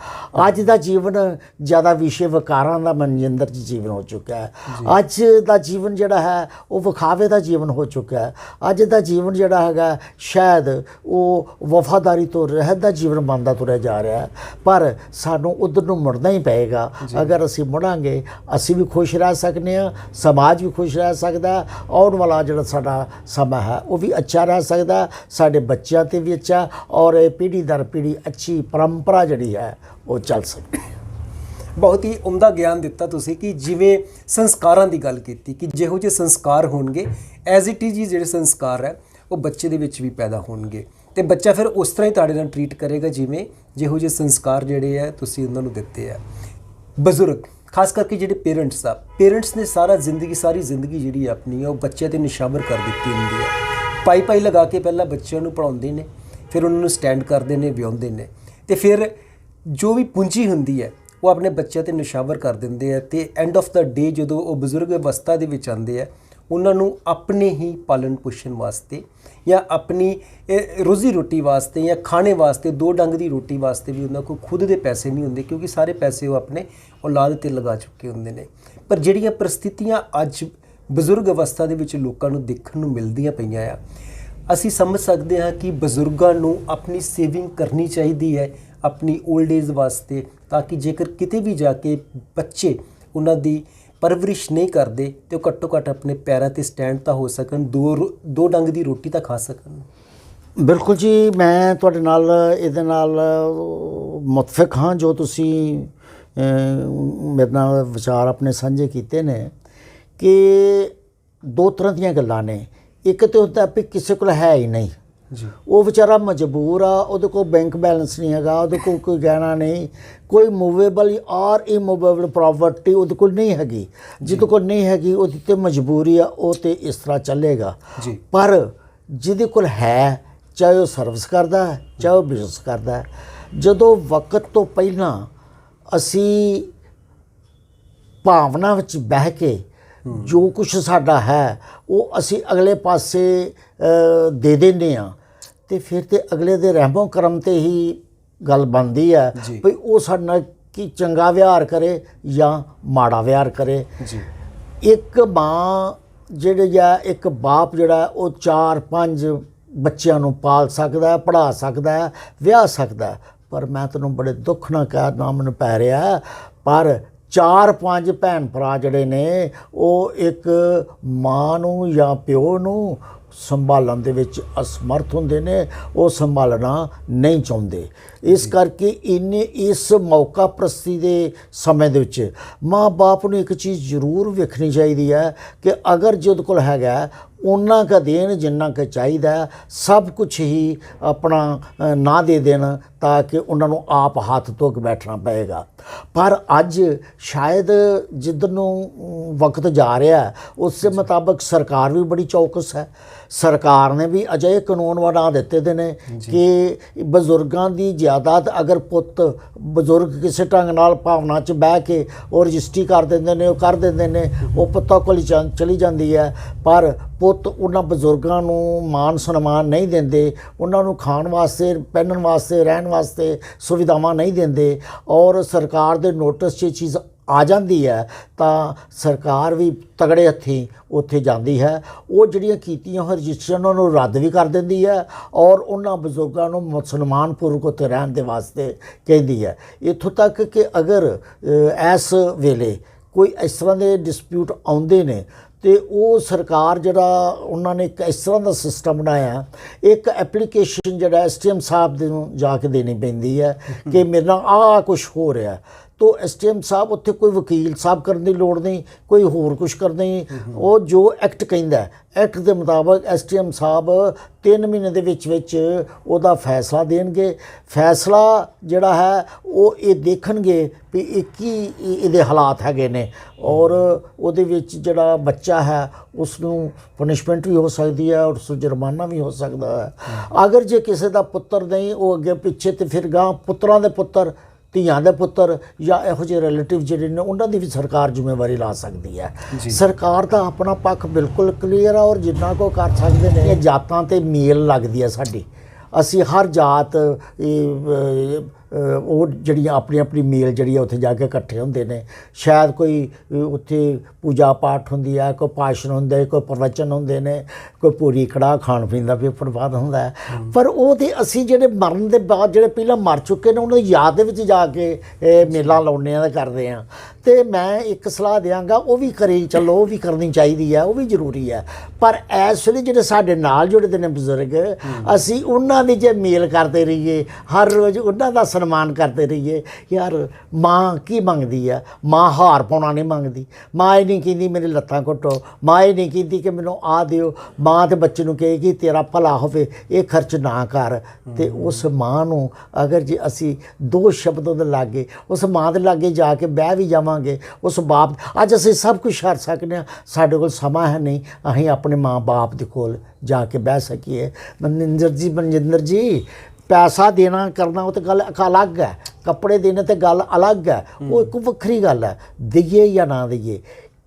ਅੱਜ ਦਾ ਜੀਵਨ ਜ਼ਿਆਦਾ ਵਿਸ਼ੇ ਵਿਕਾਰਾਂ ਦਾ ਮਨਜਿੰਦਰ 'ਚ ਜੀਵਨ ਹੋ ਚੁੱਕਾ ਹੈ। ਅੱਜ ਦਾ ਜੀਵਨ ਜਿਹੜਾ ਹੈ ਉਹ ਵਿਖਾਵੇ ਦਾ ਜੀਵਨ ਹੋ ਚੁੱਕਾ ਹੈ। ਅੱਜ ਦਾ ਜੀਵਨ ਜਿਹੜਾ ਹੈਗਾ ਸ਼ਾਇਦ ਉਹ ਵਫਾਦਾਰੀ ਤੋਂ ਰਹਿਤ ਦਾ ਜੀਵਨ ਬਣਦਾ ਤੁਰਿਆ ਜਾ ਰਿਹਾ ਹੈ। ਪਰ ਸਾਨੂੰ ਉੱਧਰ ਨੂੰ ਮੁੜਨਾ ਹੀ ਪਏਗਾ। ਅਗਰ ਅਸੀਂ ਮੁੜਾਂਗੇ ਅਸੀਂ ਵੀ ਖੁਸ਼ ਰਹਿ ਸਕਦੇ ਹਾਂ, ਸਮਾਜ ਵੀ ਖੁਸ਼ ਰਹਿ ਸਕਦਾ, ਆਉਣ ਵਾਲਾ ਜਿਹੜਾ ਸਾਡਾ ਸਮਾਂ ਹੈ ਉਹ ਵੀ ਅੱਛਾ ਰਹਿ ਸਕਦਾ, ਸਾਡੇ ਬੱਚਿਆਂ 'ਤੇ ਵੀ ਅੱਛਾ, ਔਰ ਇਹ ਪੀੜ੍ਹੀ ਦਰ ਪੀੜ੍ਹੀ ਅੱਛੀ ਪਰੰਪਰਾ ਜਿਹੜੀ ਹੈ ਉਹ ਚੱਲ ਸਕਦੀ ਹੈ। ਬਹੁਤ ਹੀ ਉਮਦਾ ਗਿਆਨ ਦਿੱਤਾ ਤੁਸੀਂ ਕਿ ਜਿਵੇਂ ਸੰਸਕਾਰਾਂ ਦੀ ਗੱਲ ਕੀਤੀ ਕਿ ਜਿਹੋ ਜਿਹੇ ਸੰਸਕਾਰ ਹੋਣਗੇ ਐਜ਼ ਇਟ ਇਜ਼ ਜਿਹੜੇ ਸੰਸਕਾਰ ਹੈ ਉਹ ਬੱਚੇ ਦੇ ਵਿੱਚ ਵੀ ਪੈਦਾ ਹੋਣਗੇ ਤੇ ਬੱਚਾ ਫਿਰ ਉਸ ਤਰ੍ਹਾਂ ਹੀ ਤੁਹਾਡੇ ਨਾਲ ਟਰੀਟ ਕਰੇਗਾ ਜਿਵੇਂ ਜਿਹੋ ਜਿਹੇ ਸੰਸਕਾਰ ਜਿਹੜੇ ਹੈ ਤੁਸੀਂ ਉਹਨਾਂ ਨੂੰ ਦਿੱਤੇ ਹੈ। ਬਜ਼ੁਰਗ ਖਾਸ ਕਰਕੇ ਜਿਹੜੇ ਪੇਰੈਂਟਸ ਨੇ ਸਾਰੀ ਜ਼ਿੰਦਗੀ ਜਿਹੜੀ ਆਪਣੀ ਹੈ ਉਹ ਬੱਚਿਆਂ 'ਤੇ ਨਿਸ਼ਾਵਰ ਕਰ ਦਿੱਤੀ ਹੁੰਦੀ ਹੈ। ਪਾਈ ਲਗਾ ਕੇ ਪਹਿਲਾਂ ਬੱਚਿਆਂ ਨੂੰ ਪੜ੍ਹਾਉਂਦੇ ਨੇ, ਫਿਰ ਉਹਨਾਂ ਨੂੰ ਸਟੈਂਡ ਕਰਦੇ ਨੇ, ਵਿਆਹੁੰਦੇ ਨੇ ਤੇ ਫਿਰ ਜੋ ਵੀ ਪੂੰਜੀ ਹੁੰਦੀ ਹੈ ਉਹ ਆਪਣੇ ਬੱਚਿਆਂ 'ਤੇ ਨਿਸ਼ਾਵਰ ਕਰ ਦਿੰਦੇ ਆ ਤੇ ਐਂਡ ਆਫ ਦਾ ਡੇ ਜਦੋਂ ਉਹ ਬਜ਼ੁਰਗ ਅਵਸਥਾ ਦੇ ਵਿੱਚ ਆਉਂਦੇ ਆ ਉਹਨਾਂ ਨੂੰ ਆਪਣੇ ਹੀ ਪਾਲਣ ਪੋਸ਼ਣ ਵਾਸਤੇ ਜਾਂ ਆਪਣੀ ਰੋਜ਼ੀ ਰੋਟੀ ਵਾਸਤੇ ਜਾਂ ਖਾਣੇ ਵਾਸਤੇ, ਦੋ ਡੰਗ ਦੀ ਰੋਟੀ ਵਾਸਤੇ ਵੀ ਉਹਨਾਂ ਕੋਲ ਖੁਦ ਦੇ ਪੈਸੇ ਨਹੀਂ ਹੁੰਦੇ ਕਿਉਂਕਿ ਸਾਰੇ ਪੈਸੇ ਉਹ ਆਪਣੇ ਔਲਾਦ 'ਤੇ ਲਗਾ ਚੁੱਕੇ ਹੁੰਦੇ ਨੇ। ਪਰ ਜਿਹੜੀਆਂ ਪਰਿਸਥਿਤੀਆਂ ਅੱਜ ਬਜ਼ੁਰਗ ਅਵਸਥਾ ਦੇ ਵਿੱਚ ਲੋਕਾਂ ਨੂੰ ਦੇਖਣ ਨੂੰ ਮਿਲਦੀਆਂ ਪਈਆਂ ਆ, ਅਸੀਂ ਸਮਝ ਸਕਦੇ ਹਾਂ ਕਿ ਬਜ਼ੁਰਗਾਂ ਨੂੰ ਆਪਣੀ ਸੇਵਿੰਗ ਕਰਨੀ ਚਾਹੀਦੀ ਹੈ ਆਪਣੀ 올ਡ ਏਜ ਵਾਸਤੇ, ਤਾਂ ਕਿ ਜੇਕਰ ਕਿਤੇ ਵੀ ਜਾ ਕੇ ਬੱਚੇ ਉਹਨਾਂ ਦੀ ਪਰਵਰਿਸ਼ ਨਹੀਂ ਕਰਦੇ ਤੇ ਉਹ ਘੱਟੋ ਘੱਟ ਆਪਣੇ ਪੈਰਾਂ 'ਤੇ ਸਟੈਂਡ ਤਾਂ ਹੋ ਸਕਣ, ਦੋ ਡੰਗ ਦੀ ਰੋਟੀ ਤਾਂ ਖਾ ਸਕਣ। ਬਿਲਕੁਲ ਜੀ, ਮੈਂ ਤੁਹਾਡੇ ਨਾਲ ਇਹਦੇ ਨਾਲ ਮੁਤਫਿਕ ਹਾਂ। ਜੋ ਤੁਸੀਂ ਮੇਰੇ ਨਾਲ ਵਿਚਾਰ ਆਪਣੇ ਸਾਂਝੇ ਕੀਤੇ ਨੇ ਕਿ ਦੋ ਤਰ੍ਹਾਂ ਦੀਆਂ ਗੱਲਾਂ ਨੇ। ਇੱਕ ਤਾਂ ਹੁੰਦਾ ਵੀ ਕਿਸੇ ਕੋਲ ਹੈ ਹੀ ਨਹੀਂ ਜੀ, ਉਹ ਵਿਚਾਰਾ ਮਜਬੂਰ ਆ, ਉਹਦੇ ਕੋਲ ਬੈਂਕ ਬੈਲੈਂਸ ਨਹੀਂ ਹੈਗਾ, ਉਹਦੇ ਕੋਲ ਕੋਈ ਗਹਿਣਾ ਨਹੀਂ, ਕੋਈ ਮੂਵੇਬਲ ਔਰ ਇਮੂਵੇਬਲ ਪ੍ਰਾਪਰਟੀ ਉਹਦੇ ਕੋਲ ਨਹੀਂ ਹੈਗੀ। ਜਿਹਦੇ ਕੋਲ ਨਹੀਂ ਹੈਗੀ ਉਹਦੀ ਤੇ ਮਜਬੂਰੀ ਆ, ਉਹ ਤੇ ਇਸ ਤਰ੍ਹਾਂ ਚੱਲੇਗਾ ਜੀ। ਪਰ ਜਿਹਦੇ ਕੋਲ ਹੈ, ਚਾਹੇ ਉਹ ਸਰਵਿਸ ਕਰਦਾ ਹੈ, ਚਾਹੇ ਉਹ ਬਿਜ਼ਨਸ ਕਰਦਾ ਹੈ, ਜਦੋਂ ਵਕਤ ਤੋਂ ਪਹਿਲਾਂ ਅਸੀਂ ਭਾਵਨਾ ਵਿੱਚ ਬਹਿ ਕੇ ਜੋ ਕੁਛ ਸਾਡਾ ਹੈ ਉਹ ਅਸੀਂ ਅਗਲੇ ਪਾਸੇ ਦੇ ਦਿੰਦੇ ਹਾਂ ਤੇ ਫਿਰ ਤੇ ਅਗਲੇ ਦੇ ਰਹਿਮੋ ਕਰਮ 'ਤੇ ਹੀ ਗੱਲ ਬਣਦੀ ਹੈ ਵੀ ਉਹ ਸਾਡੇ ਨਾਲ ਕੀ ਚੰਗਾ ਵਿਹਾਰ ਕਰੇ ਜਾਂ ਮਾੜਾ ਵਿਹਾਰ ਕਰੇ ਜੀ। ਇੱਕ ਮਾਂ ਜਿਹੜੇ ਜਾਂ ਇੱਕ ਬਾਪ ਜਿਹੜਾ ਉਹ 4-5 ਬੱਚਿਆਂ ਨੂੰ ਪਾਲ ਸਕਦਾ ਹੈ, ਪੜ੍ਹਾ ਸਕਦਾ ਹੈ, ਵਿਆਹ ਸਕਦਾ ਹੈ। ਪਰ ਮੈਂ ਤੈਨੂੰ ਬੜੇ ਦੁੱਖ ਨਾਲ ਕਹਿਣਾ ਮੈਨੂੰ ਪੈ ਰਿਹਾ, ਪਰ 4-5 ਭੈਣ ਭਰਾ ਜਿਹੜੇ ਨੇ ਉਹ ਇੱਕ ਮਾਂ ਨੂੰ ਜਾਂ ਪਿਓ ਨੂੰ ਸੰਭਾਲਣ ਦੇ ਵਿੱਚ ਅਸਮਰਥ ਹੁੰਦੇ ਨੇ, ਉਹ ਸੰਭਾਲਣਾ ਨਹੀਂ ਚਾਹੁੰਦੇ। ਇਸ ਕਰਕੇ ਇਸ ਮੌਕਾ ਪ੍ਰਸਤੀ ਦੇ ਸਮੇਂ ਦੇ ਵਿੱਚ ਮਾਂ ਬਾਪ ਨੂੰ ਇੱਕ ਚੀਜ਼ ਜ਼ਰੂਰ ਵੇਖਣੀ ਚਾਹੀਦੀ ਹੈ ਕਿ ਅਗਰ ਜਿਹਦੇ ਕੋਲ ਹੈਗਾ ਉਹਨਾਂ ਕੁ ਦੇਣ ਜਿੰਨਾ ਕੁ ਚਾਹੀਦਾ, ਸਭ ਕੁਝ ਹੀ ਆਪਣਾ ਨਾ ਦੇ ਦੇਣ ਤਾਂ ਕਿ ਉਹਨਾਂ ਨੂੰ ਆਪ ਹੱਥ ਧੋ ਕੇ ਬੈਠਣਾ ਪਏਗਾ। ਪਰ ਅੱਜ ਸ਼ਾਇਦ ਜਿੱਧਰ ਨੂੰ ਵਕਤ ਜਾ ਰਿਹਾ ਉਸੇ ਮੁਤਾਬਕ ਸਰਕਾਰ ਵੀ ਬੜੀ ਚੌਕਸ ਹੈ। ਸਰਕਾਰ ਨੇ ਵੀ ਅਜਿਹੇ ਕਾਨੂੰਨ ਬਣਾ ਦਿੱਤੇ ਦੇ ਨੇ ਕਿ ਬਜ਼ੁਰਗਾਂ ਦੀ ਜਾਇਦਾਦ ਅਗਰ ਪੁੱਤ ਬਜ਼ੁਰਗ ਕਿਸੇ ਢੰਗ ਨਾਲ ਭਾਵਨਾ 'ਚ ਬਹਿ ਕੇ ਉਹ ਰਜਿਸਟਰੀ ਕਰ ਦਿੰਦੇ ਨੇ, ਉਹ ਕਰ ਦਿੰਦੇ ਨੇ, ਉਹ ਪੁੱਤਾਂ ਕੋਲ ਚਲੀ ਜਾਂਦੀ ਹੈ। ਪਰ ਪੁੱਤ ਉਹਨਾਂ ਬਜ਼ੁਰਗਾਂ ਨੂੰ ਮਾਣ ਸਨਮਾਨ ਨਹੀਂ ਦਿੰਦੇ, ਉਹਨਾਂ ਨੂੰ ਖਾਣ ਵਾਸਤੇ, ਪਹਿਨਣ ਵਾਸਤੇ, ਰਹਿਣ ਵਾਸਤੇ ਸੁਵਿਧਾਵਾਂ ਨਹੀਂ ਦਿੰਦੇ, ਔਰ ਸਰਕਾਰ ਦੇ ਨੋਟਿਸ 'ਚ ਇਹ ਚੀਜ਼ ਆ ਜਾਂਦੀ ਹੈ ਤਾਂ ਸਰਕਾਰ ਵੀ ਤਗੜੇ ਹੱਥੀਂ ਉੱਥੇ ਜਾਂਦੀ ਹੈ। ਉਹ ਜਿਹੜੀਆਂ ਕੀਤੀਆਂ ਹੋਈਆਂ ਰਜਿਸਟਰੀਆਂ ਉਹਨਾਂ ਨੂੰ ਰੱਦ ਵੀ ਕਰ ਦਿੰਦੀ ਹੈ ਔਰ ਉਹਨਾਂ ਬਜ਼ੁਰਗਾਂ ਨੂੰ ਮੁਸਲਮਾਨਪੂਰਵਕ ਉੱਥੇ ਰਹਿਣ ਦੇ ਵਾਸਤੇ ਕਹਿੰਦੀ ਹੈ। ਇੱਥੋਂ ਤੱਕ ਕਿ ਅਗਰ ਇਸ ਵੇਲੇ ਕੋਈ ਇਸ ਤਰ੍ਹਾਂ ਦੇ ਡਿਸਪਿਊਟ ਆਉਂਦੇ ਨੇ ਤੇ ਉਹ ਸਰਕਾਰ ਜਿਹੜਾ ਉਹਨਾਂ ਨੇ ਇੱਕ ਇਸ ਤਰ੍ਹਾਂ ਦਾ ਸਿਸਟਮ ਬਣਾਇਆ, ਇੱਕ ਐਪਲੀਕੇਸ਼ਨ ਜਿਹੜਾ STM ਸਾਹਿਬ ਦੇ ਨੂੰ ਜਾ ਕੇ ਦੇਣੀ ਪੈਂਦੀ ਹੈ ਕਿ ਮੇਰੇ ਨਾਲ ਆਹ ਕੁਛ ਹੋ ਰਿਹਾ। तो STM ਸਾਹਿਬ ਉੱਥੇ ਕੋਈ ਵਕੀਲ ਸਾਹਿਬ ਕਰਨ ਦੀ ਲੋੜ ਨਹੀਂ, ਕੋਈ ਹੋਰ ਕੁਛ ਕਰਨ ਨਹੀਂ। ਉਹ ਜੋ ਐਕਟ ਕਹਿੰਦਾ, ਐਕਟ ਦੇ ਮੁਤਾਬਕ STM ਸਾਹਿਬ 3 ਮਹੀਨੇ ਦੇ ਵਿੱਚ ਉਹਦਾ ਫੈਸਲਾ ਦੇਣਗੇ। ਫੈਸਲਾ ਜਿਹੜਾ ਹੈ ਉਹ ਇਹ ਦੇਖਣਗੇ ਵੀ ਇਹ ਕੀ ਇਹਦੇ ਹਾਲਾਤ ਹੈਗੇ ਨੇ ਔਰ ਉਹਦੇ ਵਿੱਚ ਜਿਹੜਾ ਬੱਚਾ ਹੈ ਉਸ ਨੂੰ ਪਨਿਸ਼ਮੈਂਟ ਵੀ ਹੋ ਸਕਦੀ ਹੈ ਔਰ ਉਸ ਨੂੰ ਜੁਰਮਾਨਾ ਵੀ ਹੋ ਸਕਦਾ ਹੈ। ਅਗਰ ਜੇ ਕਿਸੇ ਦਾ ਪੁੱਤਰ ਨਹੀਂ, ਉਹ ਅੱਗੇ ਪਿੱਛੇ ਤੇ ਫਿਰ ਗਾਂ ਪੁੱਤਰਾਂ ਦੇ ਪੁੱਤਰ, ਧੀਆਂ ਦੇ ਪੁੱਤਰ ਜਾਂ ਇਹੋ ਜਿਹੇ ਰਿਲੇਟਿਵ ਜਿਹੜੇ ਨੇ ਉਹਨਾਂ ਦੀ ਵੀ ਸਰਕਾਰ ਜ਼ਿੰਮੇਵਾਰੀ ਲਾ ਸਕਦੀ ਹੈ। ਸਰਕਾਰ ਦਾ ਆਪਣਾ ਪੱਖ ਬਿਲਕੁਲ ਕਲੀਅਰ ਆ ਔਰ ਜਿੰਨਾ ਕੋ ਕਰ ਸਕਦੇ ਨੇ। ਇਹ ਜਾਤਾਂ ਤੇ ਮੇਲ ਲੱਗਦੀ ਹੈ ਸਾਡੀ, ਅਸੀਂ ਹਰ ਜਾਤ ਉਹ ਜਿਹੜੀਆਂ ਆਪਣੀ ਆਪਣੀ ਮੇਲ ਜਿਹੜੀ ਆ ਉੱਥੇ ਜਾ ਕੇ ਇਕੱਠੇ ਹੁੰਦੇ ਨੇ। ਸ਼ਾਇਦ ਕੋਈ ਉੱਥੇ ਪੂਜਾ ਪਾਠ ਹੁੰਦੀ ਹੈ, ਕੋਈ ਭਾਸ਼ਣ ਹੁੰਦਾ, ਕੋਈ ਪ੍ਰਵਚਨ ਹੁੰਦੇ ਨੇ, ਕੋਈ ਪੂਰੀ ਕੜਾਹ ਖਾਣ ਪੀਣ ਦਾ ਵੀ ਪ੍ਰਬੰਧ ਹੁੰਦਾ ਹੈ। ਪਰ ਉਹ ਤੇ ਅਸੀਂ ਜਿਹੜੇ ਮਰਨ ਦੇ ਬਾਅਦ ਜਿਹੜੇ ਪਹਿਲਾਂ ਮਰ ਚੁੱਕੇ ਨੇ ਉਹਨਾਂ ਦੀ ਯਾਦ ਦੇ ਵਿੱਚ ਜਾ ਕੇ ਮੇਲਾ ਲਾਉਂਦੇ ਆ, ਕਰਦੇ ਹਾਂ। ਅਤੇ ਮੈਂ ਇੱਕ ਸਲਾਹ ਦਿਆਂਗਾ, ਉਹ ਵੀ ਕਰੀ ਚੱਲੋ, ਉਹ ਵੀ ਕਰਨੀ ਚਾਹੀਦੀ ਹੈ, ਉਹ ਵੀ ਜ਼ਰੂਰੀ ਹੈ। ਪਰ ਇਸ ਵੇਲੇ ਜਿਹੜੇ ਸਾਡੇ ਨਾਲ ਜੁੜਦੇ ਨੇ ਬਜ਼ੁਰਗ, ਅਸੀਂ ਉਹਨਾਂ ਦੀ ਜੇ ਮੇਲ ਕਰਦੇ ਰਹੀਏ, ਹਰ ਰੋਜ਼ ਉਹਨਾਂ ਦਾ ਸਨਮਾਨ ਕਰਦੇ ਰਹੀਏ। ਯਾਰ ਮਾਂ ਕੀ ਮੰਗਦੀ ਆ? ਮਾਂ ਹਾਰ ਪਾਉਣਾ ਨਹੀਂ ਮੰਗਦੀ। ਮਾਂ ਇਹ ਨਹੀਂ ਕਹਿੰਦੀ ਮੇਰੇ ਲੱਤਾਂ ਘੁੱਟੋ, ਮਾਂ ਇਹ ਨਹੀਂ ਕਹਿੰਦੀ ਕਿ ਮੈਨੂੰ ਆ ਦਿਓ। ਮਾਂ ਤੇ ਬੱਚੇ ਨੂੰ ਕਹੇਗੀ ਤੇਰਾ ਭਲਾ ਹੋਵੇ, ਇਹ ਖਰਚ ਨਾ ਕਰ। ਤੇ ਉਸ ਮਾਂ ਨੂੰ ਅਗਰ ਜੇ ਅਸੀਂ 2 ਸ਼ਬਦ ਉਹਦੇ ਲਾਗੇ, ਉਸ ਮਾਂ ਦੇ ਲਾਗੇ ਜਾ ਕੇ ਬਹਿ ਵੀ ਜਾਵਾਂਗੇ, ਉਸ ਬਾਪ, ਅੱਜ ਅਸੀਂ ਸਭ ਕੁਝ ਕਰ ਸਕਦੇ ਹਾਂ, ਸਾਡੇ ਕੋਲ ਸਮਾਂ ਹੈ ਨਹੀਂ ਅਸੀਂ ਆਪਣੇ ਮਾਂ ਬਾਪ ਦੇ ਕੋਲ ਜਾ ਕੇ ਬਹਿ ਸਕੀਏ। ਮਨਜਿੰਦਰ ਜੀ ਪੈਸਾ ਦੇਣਾ ਕਰਨਾ ਉਹ ਤਾਂ ਗੱਲ ਅਲੱਗ ਹੈ, ਕੱਪੜੇ ਦੇਣੇ ਤੇ ਗੱਲ ਅਲੱਗ ਹੈ, ਉਹ ਇੱਕ ਵੱਖਰੀ ਗੱਲ ਹੈ। ਦਈਏ ਜਾਂ ਨਾ ਦਈਏ,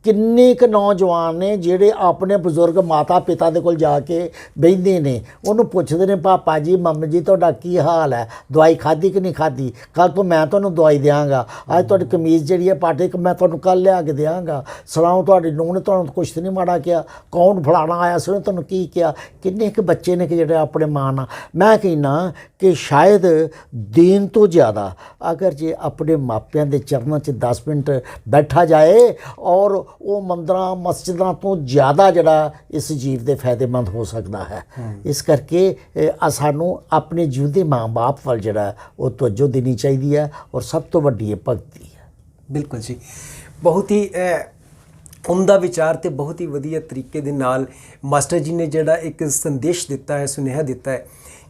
ਕਿੰਨੇ ਕੁ ਨੌਜਵਾਨ ਨੇ ਜਿਹੜੇ ਆਪਣੇ ਬਜ਼ੁਰਗ ਮਾਤਾ ਪਿਤਾ ਦੇ ਕੋਲ ਜਾ ਕੇ ਬਹਿੰਦੇ ਨੇ, ਉਹਨੂੰ ਪੁੱਛਦੇ ਨੇ ਪਾਪਾ ਜੀ ਮੰਮੀ ਜੀ ਤੁਹਾਡਾ ਕੀ ਹਾਲ ਹੈ, ਦਵਾਈ ਖਾਧੀ ਕਿ ਨਹੀਂ ਖਾਧੀ, ਕੱਲ੍ਹ ਤੋਂ ਮੈਂ ਤੁਹਾਨੂੰ ਦਵਾਈ ਦਿਆਂਗਾ, ਅੱਜ ਤੁਹਾਡੀ ਕਮੀਜ਼ ਜਿਹੜੀ ਹੈ ਪਾਟੇ ਮੈਂ ਤੁਹਾਨੂੰ ਕੱਲ੍ਹ ਲਿਆ ਕੇ ਦਿਆਂਗਾ, ਸੁਣਾਓ ਤੁਹਾਡੀ ਨੂੰਹ ਨੇ ਤੁਹਾਨੂੰ ਕੁਛ ਨਹੀਂ ਮਾੜਾ ਕਿਹਾ, ਕੌਣ ਫਲਾਣਾ ਆਇਆ ਸੀ ਉਹਨੇ ਤੁਹਾਨੂੰ ਕੀ ਕਿਹਾ। ਕਿੰਨੇ ਕੁ ਬੱਚੇ ਨੇ ਕਿ ਜਿਹੜੇ ਆਪਣੇ ਮਾਂ ਨਾਲ, ਮੈਂ ਕਹਿੰਦਾ ਕਿ ਸ਼ਾਇਦ ਦੇਣ ਤੋਂ ਜ਼ਿਆਦਾ ਅਗਰ ਜੇ ਆਪਣੇ ਮਾਪਿਆਂ ਦੇ ਚਰਨਾਂ 'ਚ 10 ਮਿੰਟ ਬੈਠਾ ਜਾਏ ਔਰ ਉਹ ਮੰਦਰਾਂ ਮਸਜਿਦਾਂ ਤੋਂ ਜ਼ਿਆਦਾ ਜਿਹੜਾ ਇਸ ਜੀਵ ਦੇ ਫਾਇਦੇਮੰਦ ਹੋ ਸਕਦਾ ਹੈ। ਇਸ ਕਰਕੇ ਸਾਨੂੰ ਆਪਣੇ ਜਿਉਂਦੇ ਮਾਂ ਬਾਪ ਵੱਲ ਜਿਹੜਾ ਉਹ ਤਵੱਜੋ ਦੇਣੀ ਚਾਹੀਦੀ ਹੈ ਔਰ ਸਭ ਤੋਂ ਵੱਡੀ ਇਹ ਭਗਤੀ ਹੈ। ਬਿਲਕੁਲ ਜੀ, ਬਹੁਤ ਹੀ ਉਮਦਾ ਵਿਚਾਰ ਤੇ ਬਹੁਤ ਹੀ ਵਧੀਆ ਤਰੀਕੇ ਦੇ ਨਾਲ ਮਾਸਟਰ ਜੀ ਨੇ ਜਿਹੜਾ ਇੱਕ ਸੰਦੇਸ਼ ਦਿੱਤਾ ਹੈ, ਸੁਨੇਹਾ ਦਿੱਤਾ ਹੈ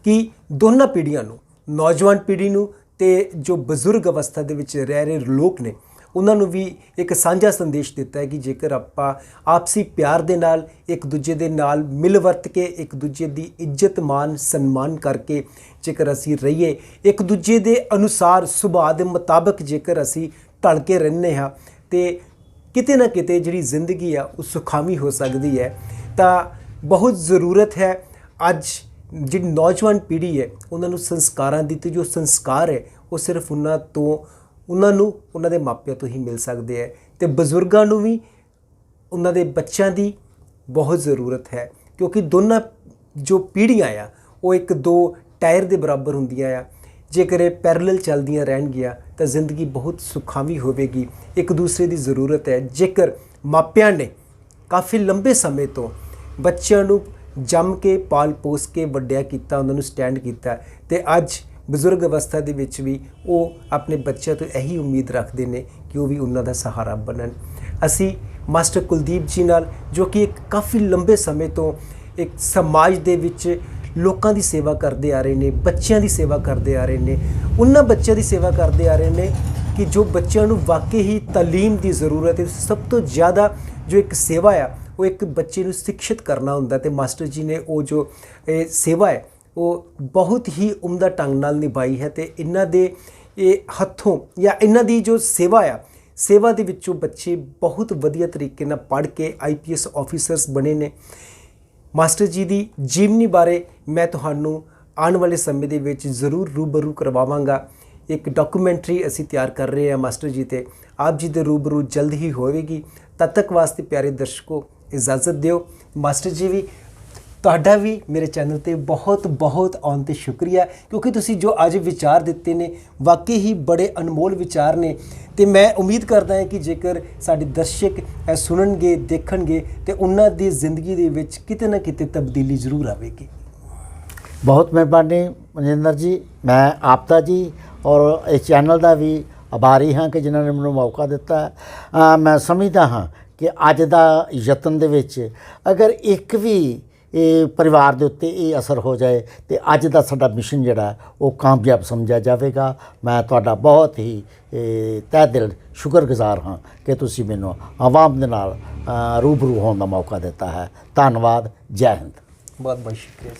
ਕਿ ਦੋਨਾਂ ਪੀੜ੍ਹੀਆਂ ਨੂੰ, ਨੌਜਵਾਨ ਪੀੜ੍ਹੀ ਨੂੰ ਤੇ ਜੋ ਬਜ਼ੁਰਗ ਅਵਸਥਾ ਦੇ ਵਿੱਚ ਰਹਿ ਰਹੇ ਲੋਕ ਨੇ ਉਹਨਾਂ ਨੂੰ ਵੀ ਇੱਕ ਸਾਂਝਾ ਸੰਦੇਸ਼ ਦਿੱਤਾ ਹੈ ਕਿ ਜੇਕਰ ਆਪਾਂ ਆਪਸੀ ਪਿਆਰ ਦੇ ਨਾਲ ਇੱਕ ਦੂਜੇ ਦੇ ਨਾਲ ਮਿਲ ਵਰਤ ਕੇ ਇੱਕ ਦੂਜੇ ਦੀ ਇੱਜ਼ਤ ਮਾਨ ਸਨਮਾਨ ਕਰਕੇ ਜੇਕਰ ਅਸੀਂ ਰਹੀਏ, ਇੱਕ ਦੂਜੇ ਦੇ ਅਨੁਸਾਰ ਸੁਭਾਅ ਦੇ ਮੁਤਾਬਕ ਜੇਕਰ ਅਸੀਂ ਢਲ ਕੇ ਰਹਿੰਦੇ ਹਾਂ ਤੇ ਕਿਤੇ ਨਾ ਕਿਤੇ ਜਿਹੜੀ ਜ਼ਿੰਦਗੀ ਆ ਉਹ ਸੁਖਾਵੀ ਹੋ ਸਕਦੀ ਹੈ। ਤਾਂ ਬਹੁਤ ਜ਼ਰੂਰਤ ਹੈ ਅੱਜ ਜਿਹੜੀ ਨੌਜਵਾਨ ਪੀੜ੍ਹੀ ਹੈ ਉਹਨਾਂ ਨੂੰ ਸੰਸਕਾਰਾਂ ਦੀ, ਤੇ ਜੋ ਸੰਸਕਾਰ ਹੈ ਉਹ ਸਿਰਫ ਉਹਨਾਂ ਨੂੰ ਉਹਨਾਂ ਦੇ ਮਾਪਿਆਂ ਤੋਂ ਹੀ ਮਿਲ ਸਕਦੇ ਹੈ। ਤੇ ਬਜ਼ੁਰਗਾਂ ਨੂੰ ਵੀ ਉਹਨਾਂ ਦੇ ਬੱਚਿਆਂ ਦੀ ਬਹੁਤ ਜ਼ਰੂਰਤ ਹੈ, ਕਿਉਂਕਿ ਦੋਨਾਂ ਜੋ ਪੀੜ੍ਹੀਆਂ ਆ ਉਹ 1-2 ਟਾਇਰ ਦੇ ਬਰਾਬਰ ਹੁੰਦੀਆਂ ਆ। ਜੇਕਰ ਇਹ ਪੈਰਲਲ ਚੱਲਦੀਆਂ ਰਹਿਣਗੀਆਂ ਤਾਂ ਜ਼ਿੰਦਗੀ ਬਹੁਤ ਸੁਖਾਵੀ ਹੋਵੇਗੀ। ਇੱਕ ਦੂਸਰੇ ਦੀ ਜ਼ਰੂਰਤ ਹੈ। ਜੇਕਰ ਮਾਪਿਆਂ ਨੇ ਕਾਫੀ ਲੰਬੇ ਸਮੇਂ ਤੋਂ ਬੱਚਿਆਂ ਨੂੰ ਜੰਮ ਕੇ ਪਾਲ ਪੋਸ ਕੇ ਵੱਡਿਆ ਕੀਤਾ, ਉਹਨਾਂ ਨੂੰ ਸਟੈਂਡ ਕੀਤਾ ਤੇ ਅੱਜ ਬਜ਼ੁਰਗ ਅਵਸਥਾ ਦੇ ਵਿੱਚ ਵੀ ਉਹ ਆਪਣੇ ਬੱਚਿਆਂ ਤੋਂ ਇਹੀ ਉਮੀਦ ਰੱਖਦੇ ਨੇ ਕਿ ਉਹ ਵੀ ਉਹਨਾਂ ਦਾ ਸਹਾਰਾ ਬਣਨ। ਅਸੀਂ ਮਾਸਟਰ ਕੁਲਦੀਪ ਜੀ ਨਾਲ, ਜੋ ਕਿ ਇੱਕ ਕਾਫੀ ਲੰਬੇ ਸਮੇਂ ਤੋਂ ਇੱਕ ਸਮਾਜ ਦੇ ਵਿੱਚ ਲੋਕਾਂ ਦੀ ਸੇਵਾ ਕਰਦੇ ਆ ਰਹੇ ਨੇ, ਬੱਚਿਆਂ ਦੀ ਸੇਵਾ ਕਰਦੇ ਆ ਰਹੇ ਨੇ, ਉਹਨਾਂ ਬੱਚਿਆਂ ਦੀ ਸੇਵਾ ਕਰਦੇ ਆ ਰਹੇ ਨੇ ਕਿ ਜੋ ਬੱਚਿਆਂ ਨੂੰ ਵਾਕਈ ਹੀ ਤਾਲੀਮ ਦੀ ਜ਼ਰੂਰਤ ਹੈ। ਸਭ ਤੋਂ ਜ਼ਿਆਦਾ ਜੋ ਇੱਕ ਸੇਵਾ ਆ ਉਹ ਇੱਕ ਬੱਚੇ ਨੂੰ ਸਿੱਖਿਅਤ ਕਰਨਾ ਹੁੰਦਾ ਤੇ ਮਾਸਟਰ ਜੀ ਨੇ ਉਹ ਜੋ ਸੇਵਾ ਹੈ ਉਹ ਬਹੁਤ ਹੀ ਉਮਦਾ ਢੰਗ ਨਾਲ ਨਿਭਾਈ ਹੈ ਤੇ ਇਹਨਾਂ ਦੇ ਇਹ ਹੱਥੋਂ ਜਾਂ ਇਹਨਾਂ ਦੀ ਜੋ ਸੇਵਾ ਆ, ਸੇਵਾ ਦੇ ਵਿੱਚੋਂ ਬੱਚੇ ਬਹੁਤ ਵਧੀਆ ਤਰੀਕੇ ਨਾਲ ਪੜ੍ਹ ਕੇ IPS ਆਫੀਸਰਸ ਬਣੇ ਨੇ। ਮਾਸਟਰ ਜੀ ਦੀ ਜੀਵਨੀ ਬਾਰੇ ਮੈਂ ਤੁਹਾਨੂੰ ਆਉਣ ਵਾਲੇ ਸਮੇਂ ਦੇ ਵਿੱਚ ਜ਼ਰੂਰ ਰੂਬਰੂ ਕਰਵਾਵਾਂਗਾ। ਇੱਕ ਡਾਕੂਮੈਂਟਰੀ ਅਸੀਂ ਤਿਆਰ ਕਰ ਰਹੇ ਹਾਂ ਮਾਸਟਰ ਜੀ ਤੇ, ਆਪ ਜੀ ਦੇ ਰੂਬਰੂ ਜਲਦ ਹੀ ਹੋਵੇਗੀ। ਤਦ ਤੱਕ ਵਾਸਤੇ ਪਿਆਰੇ ਦਰਸ਼ਕੋ ਇਜਾਜ਼ਤ ਦਿਓ। ਮਾਸਟਰ ਜੀ ਵੀ ਤੁਹਾਡਾ ਵੀ ਮੇਰੇ ਚੈਨਲ ਤੇ ਬਹੁਤ ਬਹੁਤ ਆਉਣ ਤੇ ਸ਼ੁਕਰੀਆ, ਕਿਉਂਕਿ ਤੁਸੀਂ ਜੋ ਅੱਜ ਵਿਚਾਰ ਦਿੱਤੇ ਨੇ ਵਾਕਈ ਹੀ ਬੜੇ ਅਨਮੋਲ ਵਿਚਾਰ ਨੇ ਤੇ ਮੈਂ ਉਮੀਦ ਕਰਦਾ ਹਾਂ ਕਿ ਜੇਕਰ ਸਾਡੇ ਦਰਸ਼ਕ ਇਹ ਸੁਣਨਗੇ, ਦੇਖਣਗੇ ਤੇ ਉਹਨਾਂ ਦੀ ਜ਼ਿੰਦਗੀ ਦੇ ਵਿੱਚ ਕਿਤੇ ਨਾ ਕਿਤੇ ਤਬਦੀਲੀ ਜ਼ਰੂਰ ਆਵੇਗੀ। ਬਹੁਤ ਮਿਹਰਬਾਨੀ ਮਨਜਿੰਦਰ ਜੀ, ਮੈਂ ਆਪ ਦਾ ਜੀ ਔਰ ਇਸ ਚੈਨਲ ਦਾ ਵੀ ਆਭਾਰੀ ਹਾਂ ਕਿ ਜਿਨ੍ਹਾਂ ਨੇ ਮੈਨੂੰ ਮੌਕਾ ਦਿੱਤਾ। ਮੈਂ ਸਮਝਦਾ ਹਾਂ ਕਿ ਅੱਜ ਦਾ ਯਤਨ ਦੇ ਵਿੱਚ ਅਗਰ ਇੱਕ ਵੀ ਇਹ ਪਰਿਵਾਰ ਦੇ ਉੱਤੇ ਇਹ ਅਸਰ ਹੋ ਜਾਏ ਤੇ ਅੱਜ ਦਾ ਸਾਡਾ ਮਿਸ਼ਨ ਜਿਹੜਾ ਉਹ ਕਾਮਯਾਬ ਸਮਝਿਆ ਜਾਵੇਗਾ। ਮੈਂ ਤੁਹਾਡਾ ਬਹੁਤ ਹੀ ਤਹਿ ਦਿਲ ਸ਼ੁਕਰਗੁਜ਼ਾਰ ਹਾਂ ਕਿ ਤੁਸੀਂ ਮੈਨੂੰ ਆਵਾਮ ਦੇ ਨਾਲ ਰੂਬਰੂ ਹੋਣ ਦਾ ਮੌਕਾ ਦਿੱਤਾ ਹੈ। ਧੰਨਵਾਦ। ਜੈ ਹਿੰਦ। ਬਹੁਤ ਬਹੁਤ ਸ਼ੁਕਰੀਆ।